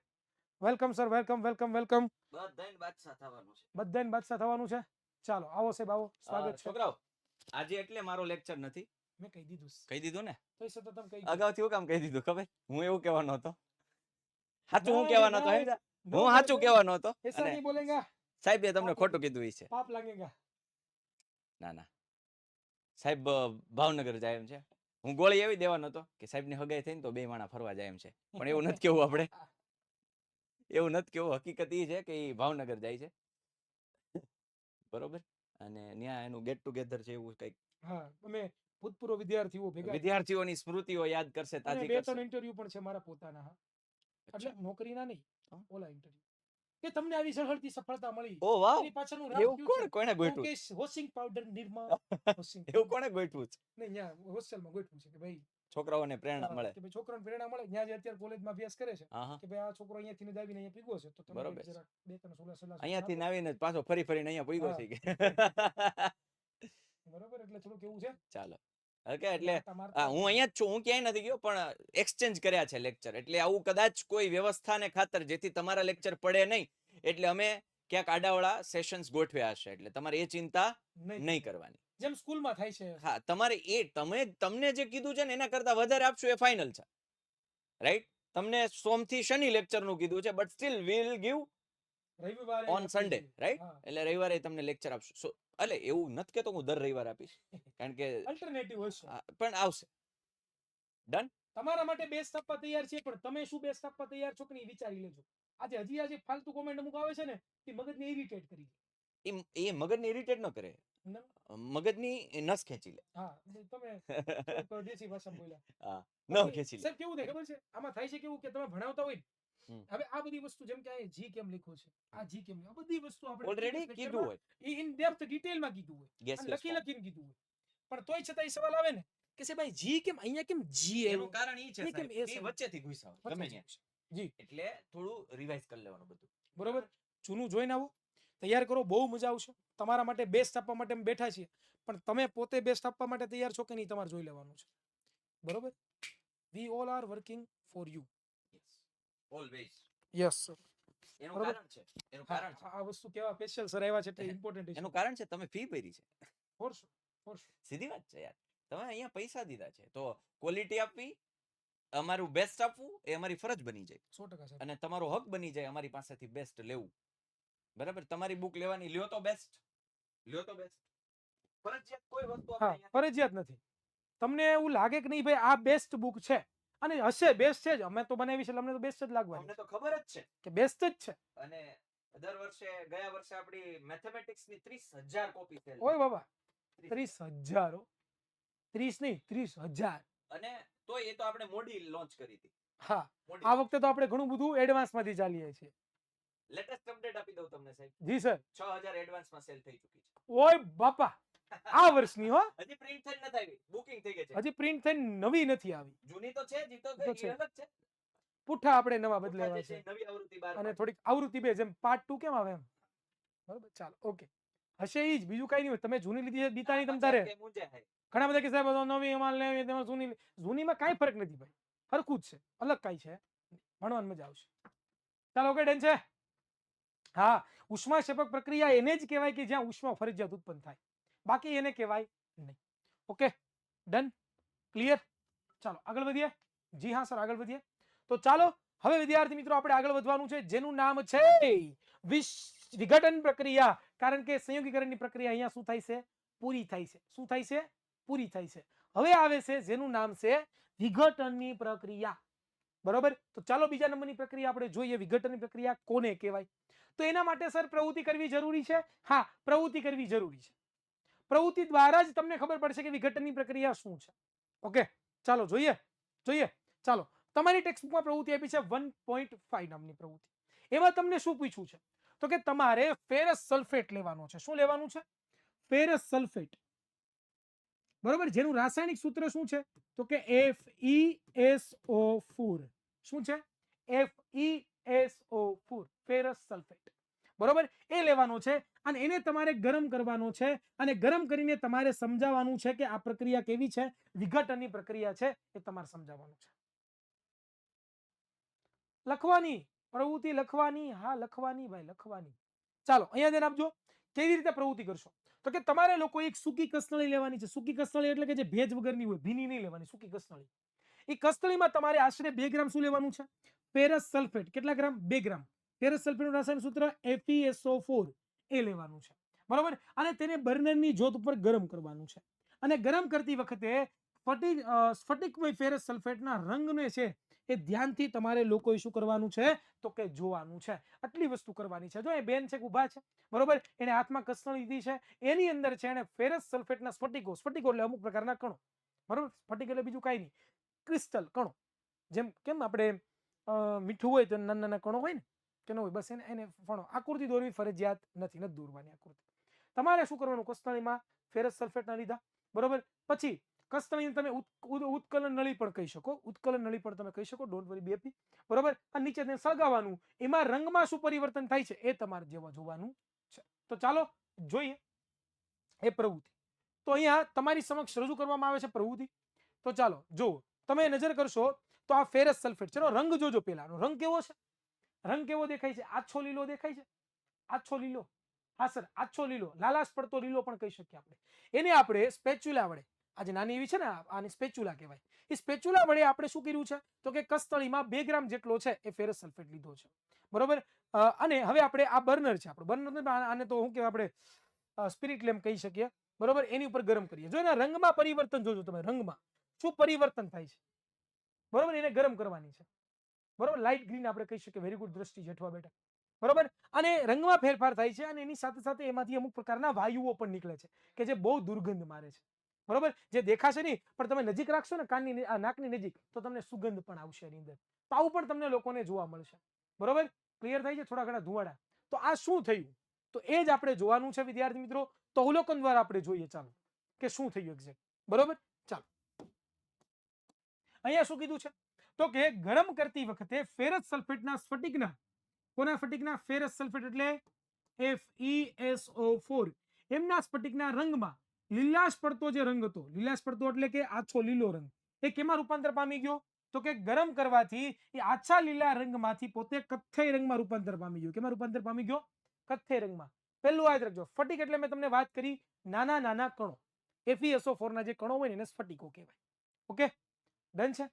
Welcome sir, welcome welcome welcome. બધાને બાદશાહ થવાનું છે. બધાને બાદશાહ થવાનું છે. ચાલો આવો સાહેબ આવો, સ્વાગત છે. છોકરાઓ આજે એટલે મારો લેક્ચર નથી. મેં કહી દીધું. કહી દીધું ને? તો સતત તમે કહી અગાઉથી હું કામ કહી દીધું ખબર? હું એવું કહેવાનો હતો. સાચું હું નહીં, કહેવાનો હતો. નહીં. હું સાચું કહેવાનો હતો. ऐसा અને नहीं बोलेगा, સાહેબે તમને પાપ ખોટું કીધું છે. पाप लगेगा. ના ના સાહેબ ભાવનગર જાય એમ છે. હું ગોળી એવી દેવાનો હતો કે સાહેબની હગાઈ થઈને તો 2 માણા ફરવા જાય એમ છે. પણ એવું નથી કેવું આપણે. એવું નથી કેવું. હકીકત એ છે કે એ ભાવનગર જાય છે. બરોબર. અને ત્યાં એનું ગેટ ટુગેધર છે એવું કંઈક. હા, અમે ભૂતપૂર્વ વિદ્યાર્થીઓ ભેગા વિદ્યાર્થીઓની સ્મૃતિઓ યાદ કરશે, અને તાજી 2-3 કરશે. ઇન્ટરવ્યુ પણ છે મારા પોતાના. હા, એટલે અચ્છા. નોકરીના નહીં, હા. ઓલા ઇન્ટરવ્યુ. કે તમને આવી સરળતી સફળતા મળી, ઓ વાહ, એની પાછળનું રાજ એવું કયું છે? કોણે ગોઠવું? Mukesh washing powder Nirma washing એવું કોણે ગોઠવું છે? નહીં, ત્યાં હોસ્ટેલમાં ગોઠવું છે કે ભાઈ છોકરાઓને પ્રેરણા મળે. કે ભાઈ છોકરાઓને પ્રેરણા મળે. ત્યાં જે અત્યારે કોલેજમાં અભ્યાસ કરે છે હા હા કે ભાઈ આ છોકરો અહીંયાથી ને આવીને અહીંયા પીગો છે, તો તમે બરોબર છે. જરા 2-3 સલાહ અહીંયાથી આપો. આવીને પાછો ફરી ફરીને અહીંયા પૂગ્યો હા. છે કે બરોબર, એટલે થોડું કેવું છે. ચાલો. ઓકે, એટલે આટા મારતા હું અહીંયા જ છું. હું ક્યાંય નથી ગયો, પણ એક્સચેન્જ કર્યા છે લેક્ચર. એટલે આવું કદાચ કોઈ વ્યવસ્થાને ખાતર જેથી તમારા લેક્ચર પડે નહીં, એટલે અમે ક્યાંક આડાવાળા સેશન્સ ગોઠવ્યા હશે. એટલે તમારે એ ચિંતા નહીં કરવાની. જેમ સ્કૂલમાં થાય છે. હા, તમારે તમને જે કીધું છે ને એના કરતા વધારે આપશું એ ફાઇનલ છે. રાઈટ? તમને સોમથી શનિ લેક્ચરનું કીધું છે, બટ સ્ટીલ વિલ ગીવ રવિવારે ઓન સન્ડે. રાઈટ? એટલે રવિવારે તમને લેક્ચર આપશું. એટલે એવું નથી કેતો હું દર રવિવારે આપીશ, કારણ કે અલ્ટરનેટિવ હશે. પણ આવશે. ડન. તમારા માટે બેસ્ટ આપવા તૈયાર છે, પણ તમે શું બેસ્ટ આપવા તૈયાર છો કે નહીં વિચારી લેજો. આજે ફાલતુ કોમેન્ટ અમુક આવે છે ને, એ મગજને ઇરિટેટ કરી દે. એ મગજને ઇરિટેટ ન કરે, મગજની નસ ખેંચી લે. હા, તમે દેશી ભાષામાં બોલ્યા. હા, ન ખેંચી લે. સાહેબ કેવું થાય ખબર છે? આમાં થાય છે કેવું કે તમે ભણાવતા હોય ને, હવે આ બધી વસ્તુ જેમ કે આ જી કેમ લખ્યું છે, આ જી કેમ, આ બધી વસ્તુ આપણે ઓલરેડી કીધું હોય, ઇન ડેપ્થ ડિટેલમાં કીધું હોય, અને લખીને કીધું હોય, પણ તોય છતાં એ સવાલ આવે ને કે છે ભાઈ જી કેમ અહીંયા કેમ જી એનું કારણ એ છે કેમ સાહેબ, એ વચ્ચેથી ઘૂસ્યા હોય ગમે ત્યાં. જી, એટલે થોડું રિવાઇઝ કરી લેવાનું બધું. બરોબર. જૂનું જોઈને આવો, તૈયાર કરો, બહુ મજા આવશે. તમારા માટે બેસ્ટ આપવા માટે અમે બેઠા છીએ, પણ તમે પોતે બેસ્ટ આપવા માટે તૈયાર છો કે નહીં તમારે જોઈ લેવાનું છે. બરોબર. We all are working for you. Always. Yes sir. એનું કારણ છે, એનું કારણ છે. આ વસ્તુ કેવા સ્પેશિયલ સર આવ્યા છે એટલે ઇમ્પોર્ટન્ટ છે. એનું કારણ છે તમે ફી ભરી છે. ફોરશો. સીધી વાત છે યાર. તમે અહીંયા પૈસા દીધા છે, તો ક્વોલિટી આપવી, અમારું બેસ્ટ આપવું એ અમારી ફરજ બની જાય. 100% અને તમારો હક બની જાય અમારી પાસેથી બેસ્ટ લેવું. બરાબર? તમારી બુક લેવાની, લ્યો તો બેસ્ટ. ફરજિયાત કોઈ વસ્તુ આપણે ફરજિયાત નથી. તમને એવું લાગે કે નહીં ભાઈ આ બેસ્ટ બુક છે, અને હશે બેસ્ટ છે જ, અમે તો બનાવી છે એટલે અમને તો બેસ્ટ જ લાગવાની. અમને તો ખબર જ છે કે બેસ્ટ જ છે. અને દર વર્ષે, ગયા વર્ષે આપણી મેથેમેટિક્સ ની 30,000 કોપી સેલ. ઓય બાબા, 30,000. 30 નહીં, 30,000. અને તો એ તો આપણે મોડી લોન્ચ કરી હતી. હા, આ વખતે તો આપણે ઘણું બધું એડવાન્સ માંથી ચાલીએ છીએ. લેટેસ્ટ અપડેટ આપી દઉં તમને સાહેબ. જી સર. 6,000 એડવાન્સ માં સેલ થઈ ચૂકી છે. ઓય બાપા, આ વર્ષની હો. હજી પ્રિન્ટ થઈ નથી આવી, બુકિંગ થઈ ગઈ છે. હજી પ્રિન્ટ થઈને નવી નથી આવી. જૂની તો છે, જી તો ગઈ, અલગ છે. પુઠ્ઠા આપણે નવા બદલાવ્યા છે, નવી આવૃત્તિ બહાર, અને થોડીક આવૃત્તિ બે, જેમ પાર્ટ 2 કેમ આવે એમ. બરોબર, ચાલો ઓકે. હશે ઈ જ, બીજું કઈ નહીં હોય. તમે જૂની લીધી છે બીતાની તમ તારે. ઘણા બધા કે સાહેબ નવી માલ લેવી, તેમાં જૂનીમાં કાંઈ ફરક નથી ભાઈ, હરખું જ છે, અલગ કાંઈ છે, ભણવાની મજા આવશે. ચાલો ઓકે, ડન છે. હા, ઉષ્માક્ષેપક પ્રક્રિયા એને જ કહેવાય કે જ્યાં ઉષ્મા ફરજિયાત ઉત્પન્ન થાય, બાકી એને કહેવાય નહીં. Okay, done, clear. ચાલો આગળ વધીએ. જી હા સર, આગળ વધીએ. તો ચાલો હવે વિદ્યાર્થી મિત્રો આપણે આગળ વધવાનું છે, જેનું નામ છે વિઘટન પ્રક્રિયા. કારણ કે સંયોગીકરણની પ્રક્રિયા અહીંયા શું થાય છે? પૂરી થાય છે. શું થાય છે? પૂરી થાય છે. હવે આવે છે જેનું નામ છે વિઘટનની પ્રક્રિયા. બરોબર. તો ચાલો બીજા નંબરની પ્રક્રિયા આપણે જોઈએ, વિઘટનની પ્રક્રિયા કોને કહેવાય. તો એના માટે સર પ્રવૃત્તિ કરવી જરૂરી છે. હા, પ્રવૃત્તિ કરવી જરૂરી છે. પ્રવૃત્તિ દ્વારા જ તમને ખબર પડશે કે વિઘટનની પ્રક્રિયા શું છે. ઓકે, ચાલો જોઈએ. ચાલો, તમારી ટેક્સ્ટબુકમાં પ્રવૃત્તિ આપી છે 1.5 નામની પ્રવૃત્તિ. એમાં તમને શું પૂછ્યું છે? તો કે તમારે ફેરસ સલ્ફેટ લેવાનો છે. શું લેવાનું છે? Ferrous sulphate. બરોબર, જેનું રાસાયણિક સૂત્ર શું છે તો કે FeSO4. શું છે? FeSO4, ferrous sulphate. બરોબર, એ લેવાનો છે અને એને તમારે ગરમ કરવાનો છે અને ગરમ કરીને તમારે સમજાવવાનું છે કે આ પ્રક્રિયા કેવી છે, વિઘટનની પ્રક્રિયા છે, એ તમારે સમજાવવાનું છે. લખવાની પ્રવૃત્તિ, લખવાની, હા લખવાની ભાઈ, લખવાની. ચાલો અહીંયા ધ્યાન આપજો. કેવી રીતે પ્રવૃત્તિ કરશો તો કે તમારે લોકો એક સૂકી કસનળી લેવાની છે. સૂકી કસનળી એટલે કે જે ભેજ વગરની હોય, ભીની નહીં લેવાની, સૂકી કસનળી. એ કસનળીમાં તમારે આશરે 2 ગ્રામ શું લેવાનું છે? Ferrous sulphate. કેટલા ગ્રામ? 2 ગ્રામ. ફેરસ સલ્ફેટનું રાસાયણિક સૂત્ર FeSO4, એ લેવાનું છે. બરોબર, અને તેને બર્નરની જ્યોત ઉપર ગરમ કરવાનું છે. અને ગરમ કરતી વખતે સ્ફટિકમય ફેરસ સલ્ફેટના રંગને છે એ ધ્યાનથી તમારે લોકોએ શું કરવાનું છે તો કે જોવાનું છે. આટલી વસ્તુ કરવાની છે. જો એ બેન છે ઊભા છે, બરોબર, એને હાથમાં કસનળી લીધી છે, એની અંદર છે એને ફેરસ સલ્ફેટના સ્ફટિકો, સ્ફટિકો એટલે અમુક પ્રકારના કણો, બરોબર, સ્ફટિક એટલે બીજું કાંઈ નહીં, ક્રિસ્ટલ કણો. જેમ કેમ આપણે મીઠું હોય તો નાના નાના કણો હોય ને, કે ન હોય, બસ એને ફણો. આકૃતિ દોરવી ફરજિયાત નથી દોરવાની આકૃતિ. તમારે શું કરવાનું? કસનળીમાં ફેરસ સલ્ફેટના લીધા, બરોબર, પછી કસનળીને તમે ઉત્કલન નળી પણ કહી શકો, ઉત્કલન નળી પણ તમે કહી શકો, ડોન્ટ વરી બેપી, બરોબર. અને નીચે તેને સળગાવવાનું. એમાં રંગમાં શું પરિવર્તન થાય છે એ તમારે જેવા જોવાનું છે. તો ચાલો જોઈએ એ પ્રવૃત્તિ. તો અહીંયા તમારી સમક્ષ રજૂ કરવામાં આવે છે પ્રવૃત્તિ. તો ચાલો જુઓ, તમે નજર કરશો તો આ ફેરસ સલ્ફેટ છે. રંગ જોજો. પેલાનો રંગ કેવો છે? રંગ કેવો દેખાય છે? આછો લીલો દેખાય છે. આછો લીલો, હા સર, આછો લીલો, લાલાશ પડતો લીલો પણ કહી શકીએ આપણે. એને આપણે સ્પેચ્યુલા વડે, આજે નાની એવી છે ને, આને સ્પેચ્યુલા કહેવાય. એ સ્પેચ્યુલા વડે આપણે શું કર્યું છે તો કે કસનળીમાં 2 ગ્રામ જેટલો છે એ ફેરસ સલ્ફેટ લીધો છે, બરોબર. અને હવે આપણે આ બર્નર છે, આપણું બર્નર, આને તો શું કહેવાય આપણે સ્પિરિટ લેમ્પ કહી શકીએ, બરોબર. એની ઉપર ગરમ કરીએ. જો એના રંગમાં પરિવર્તન જોજો તમે, રંગમાં શું પરિવર્તન થાય છે, બરોબર. એને ગરમ કરવાની છે, બરોબર. લાઇટ ગ્રીન આપણે કહી શકીએ. વેરી ગુડ દ્રષ્ટિ જેઠવા બેટા, બરોબર. અને રંગમાં ફેરફાર થાય છે અને એની સાથે સાથે એમાંથી અમુક પ્રકારના વાયુઓ પણ નીકળે છે કે જે બહુ દુર્ગંધ મારે છે, બરોબર. જે દેખાશે નહીં, પણ તમે નજીક રાખશો ને કાનની નાકની નજીક, તો તમને સુગંધ પણ આવશે એની અંદર. તો આવું પણ તમને લોકોને જોવા મળશે, બરોબર. ક્લિયર થાય છે? થોડા ઘણા ધુવાડા. તો આ શું થયું તો એ જ આપણે જોવાનું છે વિદ્યાર્થી મિત્રો. તો અવલોકન દ્વારા આપણે જોઈએ ચાલો કે શું થયું એક્ઝેક્ટ, બરોબર. ચાલો અહીંયા શું કીધું છે તો કે ગરમ કરતી વખતે ફેરસ સલ્ફેટના સ્ફટિકના, કોના સ્ફટિકના? ફેરસ સલ્ફેટ એટલે FeSO4, એમના સ્ફટિકના રંગમાં લીલાશ પડતો જે રંગ હતો, લીલાશ પડતો એટલે કે આછો લીલો રંગ, એ કેમાં રૂપાંતર પામી ગયો તો કે ગરમ કરવાથી એ આછા લીલા રંગમાંથી પોતે કથ્થઈ રંગમાં રૂપાંતર પામી ગયો. કેમાં રૂપાંતર પામી ગયો? કથ્થઈ રંગમાં. પહેલું યાદ રાખજો, સ્ફટિક એટલે મેં તમને વાત કરી નાના નાના કણો. FeSO4 ના જે કણો હોય ને એને સ્ફટિકો કહેવાય. ઓકે, ડન છે?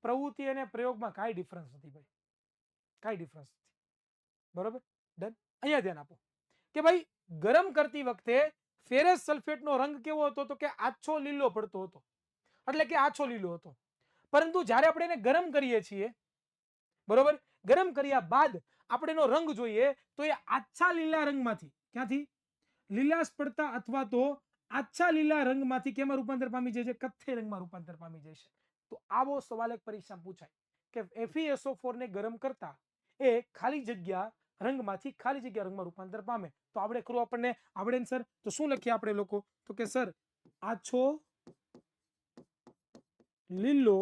પ્રવૃત્તિ અને પ્રયોગમાં કાંઈ ડિફરન્સ નથી ભાઈ, કાંઈ ડિફરન્સ નથી, બરોબર. ડન. અહીંયા ધ્યાન આપો કે ભાઈ ગરમ કરતી વખતે ફેરસ સલ્ફેટનો રંગ કેવો હતો તો કે આછો લીલો પડતો હતો, એટલે કે આછો લીલો હતો. પરંતુ જ્યારે આપણે એને ગરમ કરીએ છીએ, બરોબર, ગરમ કર્યા બાદ આપણે એનો રંગ જોઈએ તો એ આછા લીલા રંગમાંથી, ક્યાંથી? લીલાશ પડતા અથવા તો આછા લીલા રંગમાંથી કેમાં રૂપાંતર પામી જાય છે? કથ્થઈ રંગમાં રૂપાંતર પામી જાય છે. તો આવો સવાલ એક પરીક્ષામાં પૂછાય કે FeSO4 ને ગરમ કરતા એ ખાલી જગ્યા રંગમાંથી ખાલી જગ્યા રંગમાં રૂપાંતર પામે. તો આપણે કરવું, આપણને આવડે ને સર? તો શું લખીએ આપણે લોકો તો કે સર આછો લીલો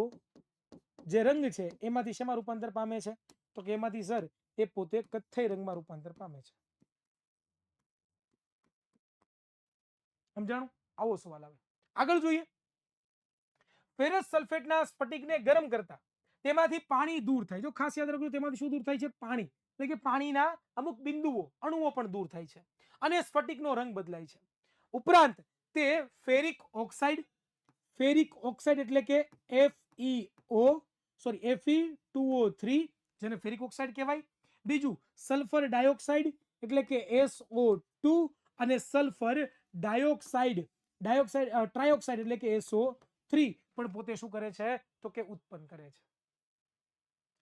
જે રંગ છે એમાંથી શેમાં રૂપાંતર પામે છે તો કે એમાંથી સર એ પોતે કથ્થઈ રંગમાં રૂપાંતર પામે છે. સમજાણું? આવો સવાલ આવે. આગળ જોઈએ. ફેરસ સલ્ફેટના સ્ફટિકને ગરમ કરતા તેમાંથી પાણી દૂર થાય. જો ખાસ યાદ રાખજો, તેમાંથી શું દૂર થાય છે? પાણી. એટલે કે પાણીના અમુક બિંદુઓ, અણુઓ પણ દૂર થાય છે અને સ્ફટિકનો રંગ બદલાય છે. ઉપરાંત તે ફેરિક ઓક્સાઇડ, ફેરિક ઓક્સાઇડ એટલે કે Fe2O3, જેને ફેરિક ઓક્સાઇડ કહેવાય. બીજું સલ્ફર ડાયોક્સાઇડ એટલે કે SO2, અને સલ્ફર ડાયોક્સાઇડ, ટ્રાયોક્સાઇડ એટલે કે SO3 પણ પોતે શું કરે છે તો કે ઉત્પન્ન કરે છે.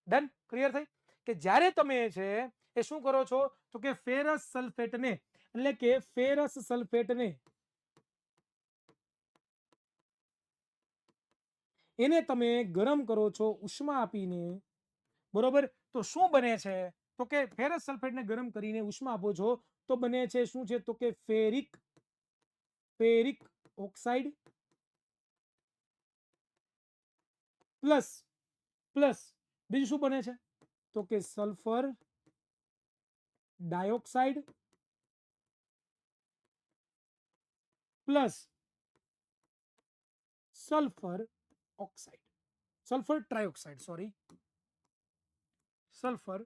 ડન? ક્લિયર થઈ? કે જ્યારે તમે છે એ શું કરો છો તો કે ફેરસ સલ્ફેટને, એટલે કે ફેરસ સલ્ફેટને એને તમે ગરમ કરો છો ઉષ્મા આપીને, બરોબર. તો શું બને છે તો કે ફેરસ સલ્ફેટને ગરમ કરીને ઉષ્મા આપો છો તો બને છે શું છે તો કે ferric ferric oxide plus plus બીજું શું બને છે તો કે sulphur dioxide plus sulphur oxide, sulphur trioxide, sorry, sulphur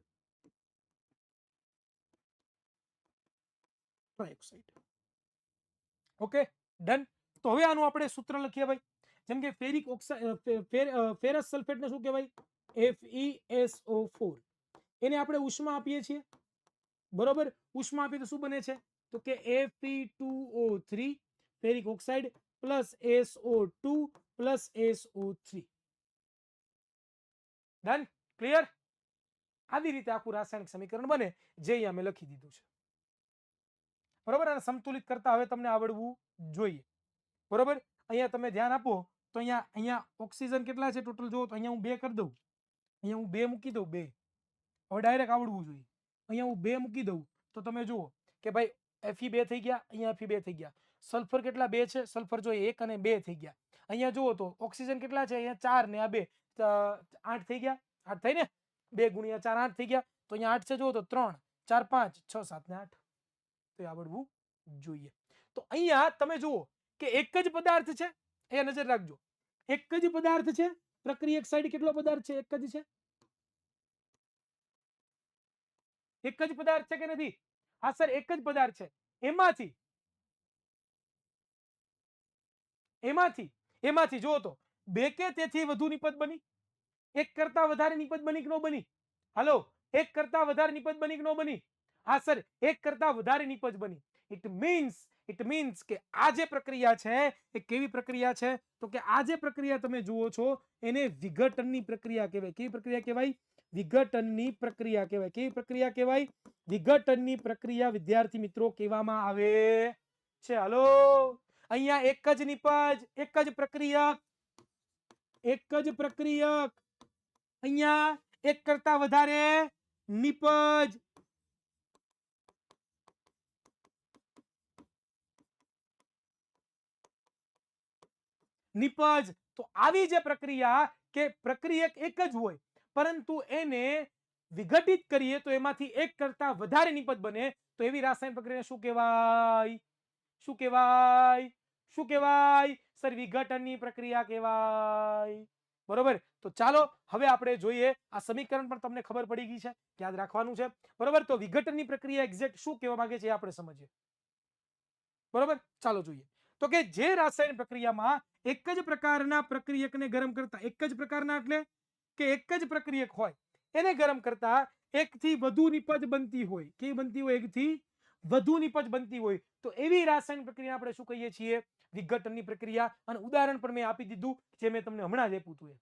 trioxide. Okay, done. તો હવે આનું આપણે સૂત્ર લખીએ ભાઈ. જેમ કે ફેરિક ઓક્સાઇડ, ફેરસ સલ્ફેટને શું કહેવાય? FeSO4. એને આપણે ઉષ્મા આપીએ છીએ, બરોબર. ઉષ્મા આપીએ તો શું બને છે તો કે Fe2O3 ferric oxide plus SO2 plus SO3. Done, clear? આવી રીતે આખું રાસાયણિક સમીકરણ બને, જે અહીંયા મેં લખી દીધું છે, બરોબર. અને સંતુલિત કરતા હવે તમને આવડવું જોઈએ, બરોબર. અહીંયા તમે ધ્યાન આપો તો અહીંયા અહીંયા ઓક્સિજન કેટલા છે ટોટલ જુઓ તો અહીંયા હું 2 કરી દઉં, અહીંયા હું 2 મૂકી દઉં, 2. હવે ડાયરેક્ટ આવડવું જોઈએ. અહીંયા હું 2 મૂકી દઉં તો તમે જુઓ કે ભાઈ Fe2 થઈ ગયા, અહીંયા Fe2 થઈ ગયા. સલ્ફર કેટલા? 2 છે. સલ્ફર જોઈએ 1 અને 2 થઈ ગયા. અહીંયા જુઓ તો ઓક્સિજન કેટલા છે? અહીંયા 4 ને આ 2, 8 થઈ ગયા. 8 થઈ ને, 2 ગુણ્યા 4 8 થઈ ગયા. તો અહીંયા 8 છે, જુઓ તો 3 4 5 6 7 ને 8. તો આવડવું જોઈએ. તો અહીંયા તમે જુઓ કે એક જ પદાર્થ છે, એ નજર રાખજો, એક જ પદાર્થ છે. પ્રક્રિયક સાઈડ કેટલો પદાર્થ છે? એક જ છે. એક જ પદાર્થ છે કે નથી? હા સર, એક જ પદાર્થ છે. એમાંથી જુઓ તો 2 કે તેથી વધુ નિપજ બની, એક કરતા વધારે નિપજ બની કે ન બની? હાલો, એક કરતા વધારે નિપજ બની કે ન બની? હા સર, એક કરતા વધારે નિપજ બની. ઇટ મીન્સ કે આ જે પ્રક્રિયા છે એ કેવી પ્રક્રિયા છે તો કે આ જે પ્રક્રિયા તમે જુઓ છો એને વિઘટનની પ્રક્રિયા કહેવાય. કેવી પ્રક્રિયા કહેવાય? વિઘટનની પ્રક્રિયા કહેવાય. કેવી પ્રક્રિયા કહેવાય? વિઘટનની પ્રક્રિયા વિદ્યાર્થી મિત્રો કહેવામાં આવે છે. હાલો, અહીંયા એક જ નિપજ, એક જ પ્રક્રિયક, અહીંયા એક કરતા વધારે નિપજ. તો આવી જે પ્રક્રિયા કે પ્રક્રિયક એક જ હોય પરંતુ એને વિઘટિત કરીએ તો એમાંથી એક કરતા વધારે નિપજ બને, તો એવી રાસાયણિક પ્રક્રિયાને શું કહેવાય? શું કહેવાય? શું કહેવાય? સર, વિઘટનની પ્રક્રિયા કહેવાય, બરોબર. તો ચાલો હવે આપણે જોઈએ. આ સમીકરણ પણ તમને ખબર પડી ગઈ છે, યાદ રાખવાનું છે, બરોબર. તો વિઘટનની પ્રક્રિયા એક્ઝેક્ટ શું કહેવા માંગે છે એ આપણે સમજીએ, બરોબર. ચાલો જોઈએ. તો કે જે રાસાયણિક પ્રક્રિયામાં એક જ પ્રકારના પ્રક્રિયકને ગરમ કરતા, એક જ પ્રકારના એટલે કે એક જ પ્રક્રિયક હોય એને ગરમ કરતા એકથી વધુ નિપજ બનતી હોય. કેવી બનતી હોય? એકથી વધુ નિપજ બનતી હોય તો એવી રાસાયણિક પ્રક્રિયા આપણે શું કહીએ છીએ? વિઘટનની પ્રક્રિયા. અને ઉદાહરણ પણ મેં આપી દીધું, જે મેં તમને હમણાં જ આપ્યું હતું,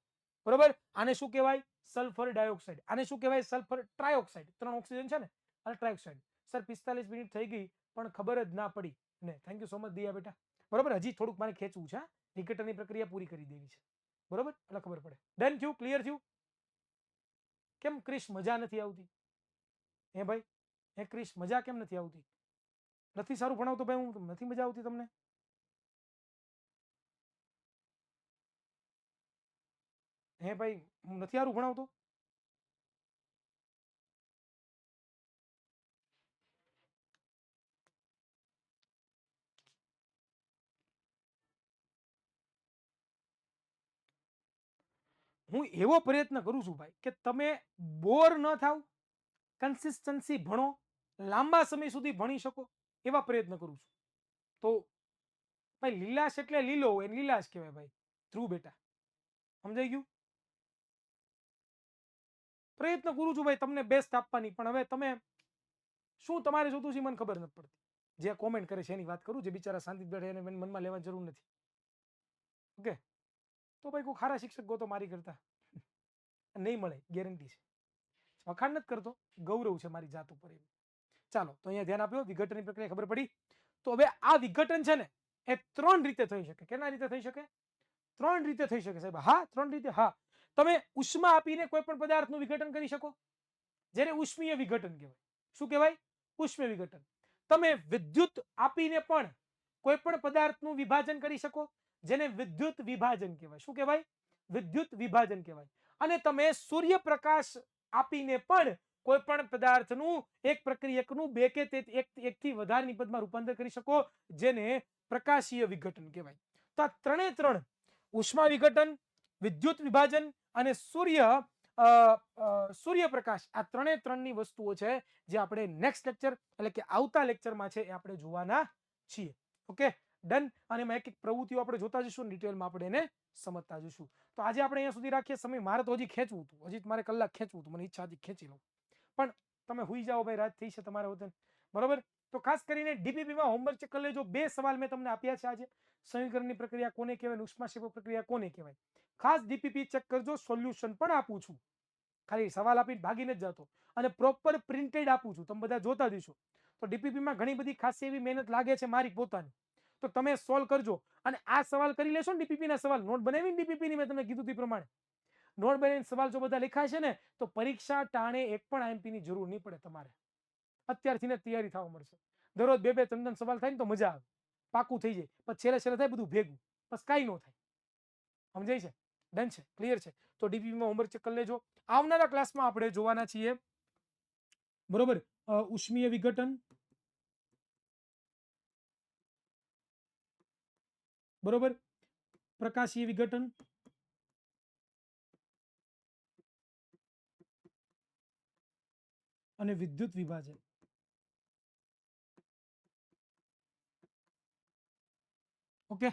બરોબર. આને શું કહેવાય? Sulphur dioxide. આને શું કહેવાય? Sulphur trioxide. 3 ઓક્સિજન છે ને, અને ટ્રાયોક્સાઇડ. સર, 45 મિનિટ થઈ ગઈ પણ ખબર જ ના પડી ને. થેન્ક યુ સો મચ દિયા બેટા, બરોબર. હજી થોડુંક મારે ખેંચવું છે, વિઘટનની પ્રક્રિયા પૂરી કરી દેવી છે, બરોબર, એટલે ખબર પડે. ડન થયું? ક્લિયર થયું? કેમ ક્રિશ મજા નથી આવતી? હે ભાઈ, હે ક્રિશ, મજા કેમ નથી આવતી? નથી સારું ભણાવતો ભાઈ? હું નથી મજા આવતી તમને? હે ભાઈ, હું નથી સારું ભણાવતો? હું એવો પ્રયત્ન કરું છું ભાઈ કે તમે બોર ન થાવ, કન્સિસ્ટન્સી ભણો, લાંબા સમય સુધી ભણી શકો, એવા પ્રયત્ન કરું છું. તો ભાઈ લીલાશ એટલે લીલો હોય, લીલાશ કહેવાય ભાઈ. ધ્રુવ બેટા, સમજાઈ ગયું? પ્રયત્ન કરું છું ભાઈ તમને બેસ્ટ આપવાની, પણ હવે તમે શું તમારે જોતું છે મને ખબર નથી પડતી. જે કોમેન્ટ કરે છે એની વાત કરું, જે બિચારા શાંતિ બેઠે એને મનમાં લેવાની જરૂર નથી. ઓકે, તો ભાઈ કોઈ ખારા શિક્ષક ગોતો મારી કરતા. નહીં મળે, ગેરંટી છે. વખાણ નથી કરતો, ગૌરવ છે મારી જાત ઉપર. ચાલો, તો અહીંયા ધ્યાન આપ્યો. વિઘટનની પ્રક્રિયા ખબર પડી. તો હવે આ વિઘટન છે ને એ 3 રીતે થઈ શકે. કેના રીતે થઈ શકે? 3 રીતે થઈ શકે સાહેબ. હા, 3 રીતે. હા, તમે ઉષ્મા આપીને કોઈ પણ પદાર્થનું વિઘટન કરી શકો, જેને ઉષ્મીય વિઘટન કહેવાય. શું કહેવાય? ઉષ્મીય વિઘટન. તમે વિદ્યુત આપીને પણ કોઈ પણ પદાર્થનું વિભાજન કરી શકો, જેને વિદ્યુત વિભાજન કહેવાય. શું કહેવાય? વિદ્યુત વિભાજન કહેવાય. અને તમે સૂર્યપ્રકાશ આપીને પણ કોઈ પણ પદાર્થનું એક પ્રક્રિયકનું બે કે એકથી વધારે નિપજમાં રૂપાંતર કરી શકો, જેને પ્રકાશીય વિઘટન કહેવાય. તો આ ત્રણે ત્રણ ઉષ્મા વિઘટન, વિદ્યુત વિભાજન અને સૂર્યપ્રકાશ, આ ત્રણે ત્રણની વસ્તુઓ છે જે આપણે નેક્સ્ટ લેક્ચર એટલે કે આવતા લેક્ચરમાં છે એ આપણે જોવાના છીએ. Okay, done. અને એમાં એક એક પ્રવૃત્તિઓ આપણે જોતા જઈશું, ડિટેલમાં આપણે એને સમજતા જઈશું. તો આજે આપણે અહીંયા સુધી રાખીએ. સમય મારે તો હજી ખેંચવું હતું, હજી મારે કલાક ખેંચવું હતું, મને ઈચ્છા હતી ખેંચી લઉં, પણ તમે હુઈ જાઓ ભાઈ, રાત થઈ છે તમારે વતન, બરોબર. તો ખાસ કરીને ડીપીપીમાં હોમવર્ક ચેક કરી લેજો. 2 સવાલ મેં તમને આપ્યા છે આજે. સમીકરણની પ્રક્રિયા કોને કહેવાય, ઉષ્માક્ષેપક પ્રક્રિયા કોને કહેવાય. ખાસ ડીપીપી ચેક કરજો. સોલ્યુશન પણ આપું છું, ખાલી સવાલ આપીને ભાગીને જ જતો, અને પ્રોપર પ્રિન્ટેડ આપું છું, તમે બધા જોતા જશો. તો ડીપીપીમાં ઘણી બધી ખાસી એવી મહેનત લાગે છે મારી પોતાની, તો તમે સોલ્વ કરજો. અને આ સવાલ કરી લેશો ને, ડીપીપીના સવાલ નોટ બનાવીને, ડીપીપીની મેં તમને કીધું તે પ્રમાણે નોટ બનાવીને સવાલ જો બધા લખાય છે ને, તો પરીક્ષા ટાણે એક પણ આઈએમપી ની જરૂર નહીં પડે. તમારે અત્યારથી તૈયારી થવા મળશે. દરરોજ 2-2 3 સવાલ થાય ને તો મજા આવે, પાકું થઈ જાય. પછી છેલ્લે થાય બધું ભેગું, બસ કાંઈ ન થાય. સમજાય છે? ડન છે? ક્લિયર છે? તો ડીપીપીમાં હોમવર્ક ચેક કરી લેજો. આવનારા ક્લાસમાં આપણે જોવાના છીએ, બરોબર, ઉષ્મીય વિઘટન, બરોબર, પ્રકાશીય વિઘટન, અને વિદ્યુત વિભાજન. ઓકે,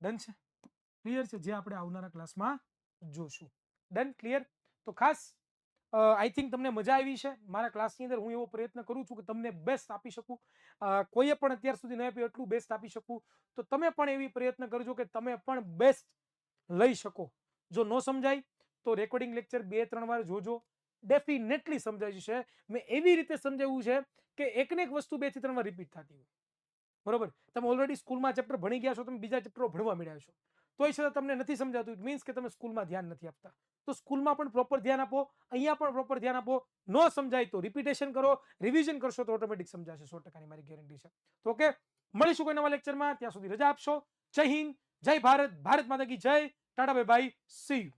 ડન છે? ક્લિયર છે? જે આપણે આવનારા ક્લાસમાં જોશું. Done, clear. તો ખાસ આઈ થિંક તમને મજા આવી છે મારા ક્લાસની અંદર. હું એવો પ્રયત્ન કરું છું કે તમને બેસ્ટ આપી શકું. કોઈએ પણ અત્યાર સુધી ન આપ્યું એટલું બેસ્ટ આપી શકું. તો તમે પણ એવી પ્રયત્ન કરજો કે તમે પણ બેસ્ટ લઈ શકો. જો ન સમજાય તો રેકોર્ડિંગ લેક્ચર 2-3 વાર જોજો, ડેફિનેટલી સમજાય જશે. મેં એવી રીતે સમજાવ્યું છે કે એકને એક વસ્તુ 2 થી 3 વાર રિપીટ થતી હોય, બરોબર. તમે ઓલરેડી સ્કૂલમાં ચેપ્ટર ભણી ગયા છો, તમે બીજા ચેપ્ટરો ભણવા મળ્યા છો, તોય છતાં તમને નથી સમજાતું, ઇટ મીન્સ કે તમે સ્કૂલમાં ધ્યાન નથી આપતા. તો સ્કૂલમાં પણ પ્રોપર ધ્યાન આપો, અહીંયા પણ પ્રોપર ધ્યાન આપો. ન સમજાય તો રિપીટેશન કરો, રિવિઝન કરશો તો ઓટોમેટિક સમજાશે. 100%ની મારી ગેરંટી છે. તો ઓકે, મળીશું કોઈ નવા લેક્ચરમાં. ત્યાં સુધી રજા આપશો. જય હિન્દ, જય ભારત, ભારત માતા કી જય. Tata bye bye, C you.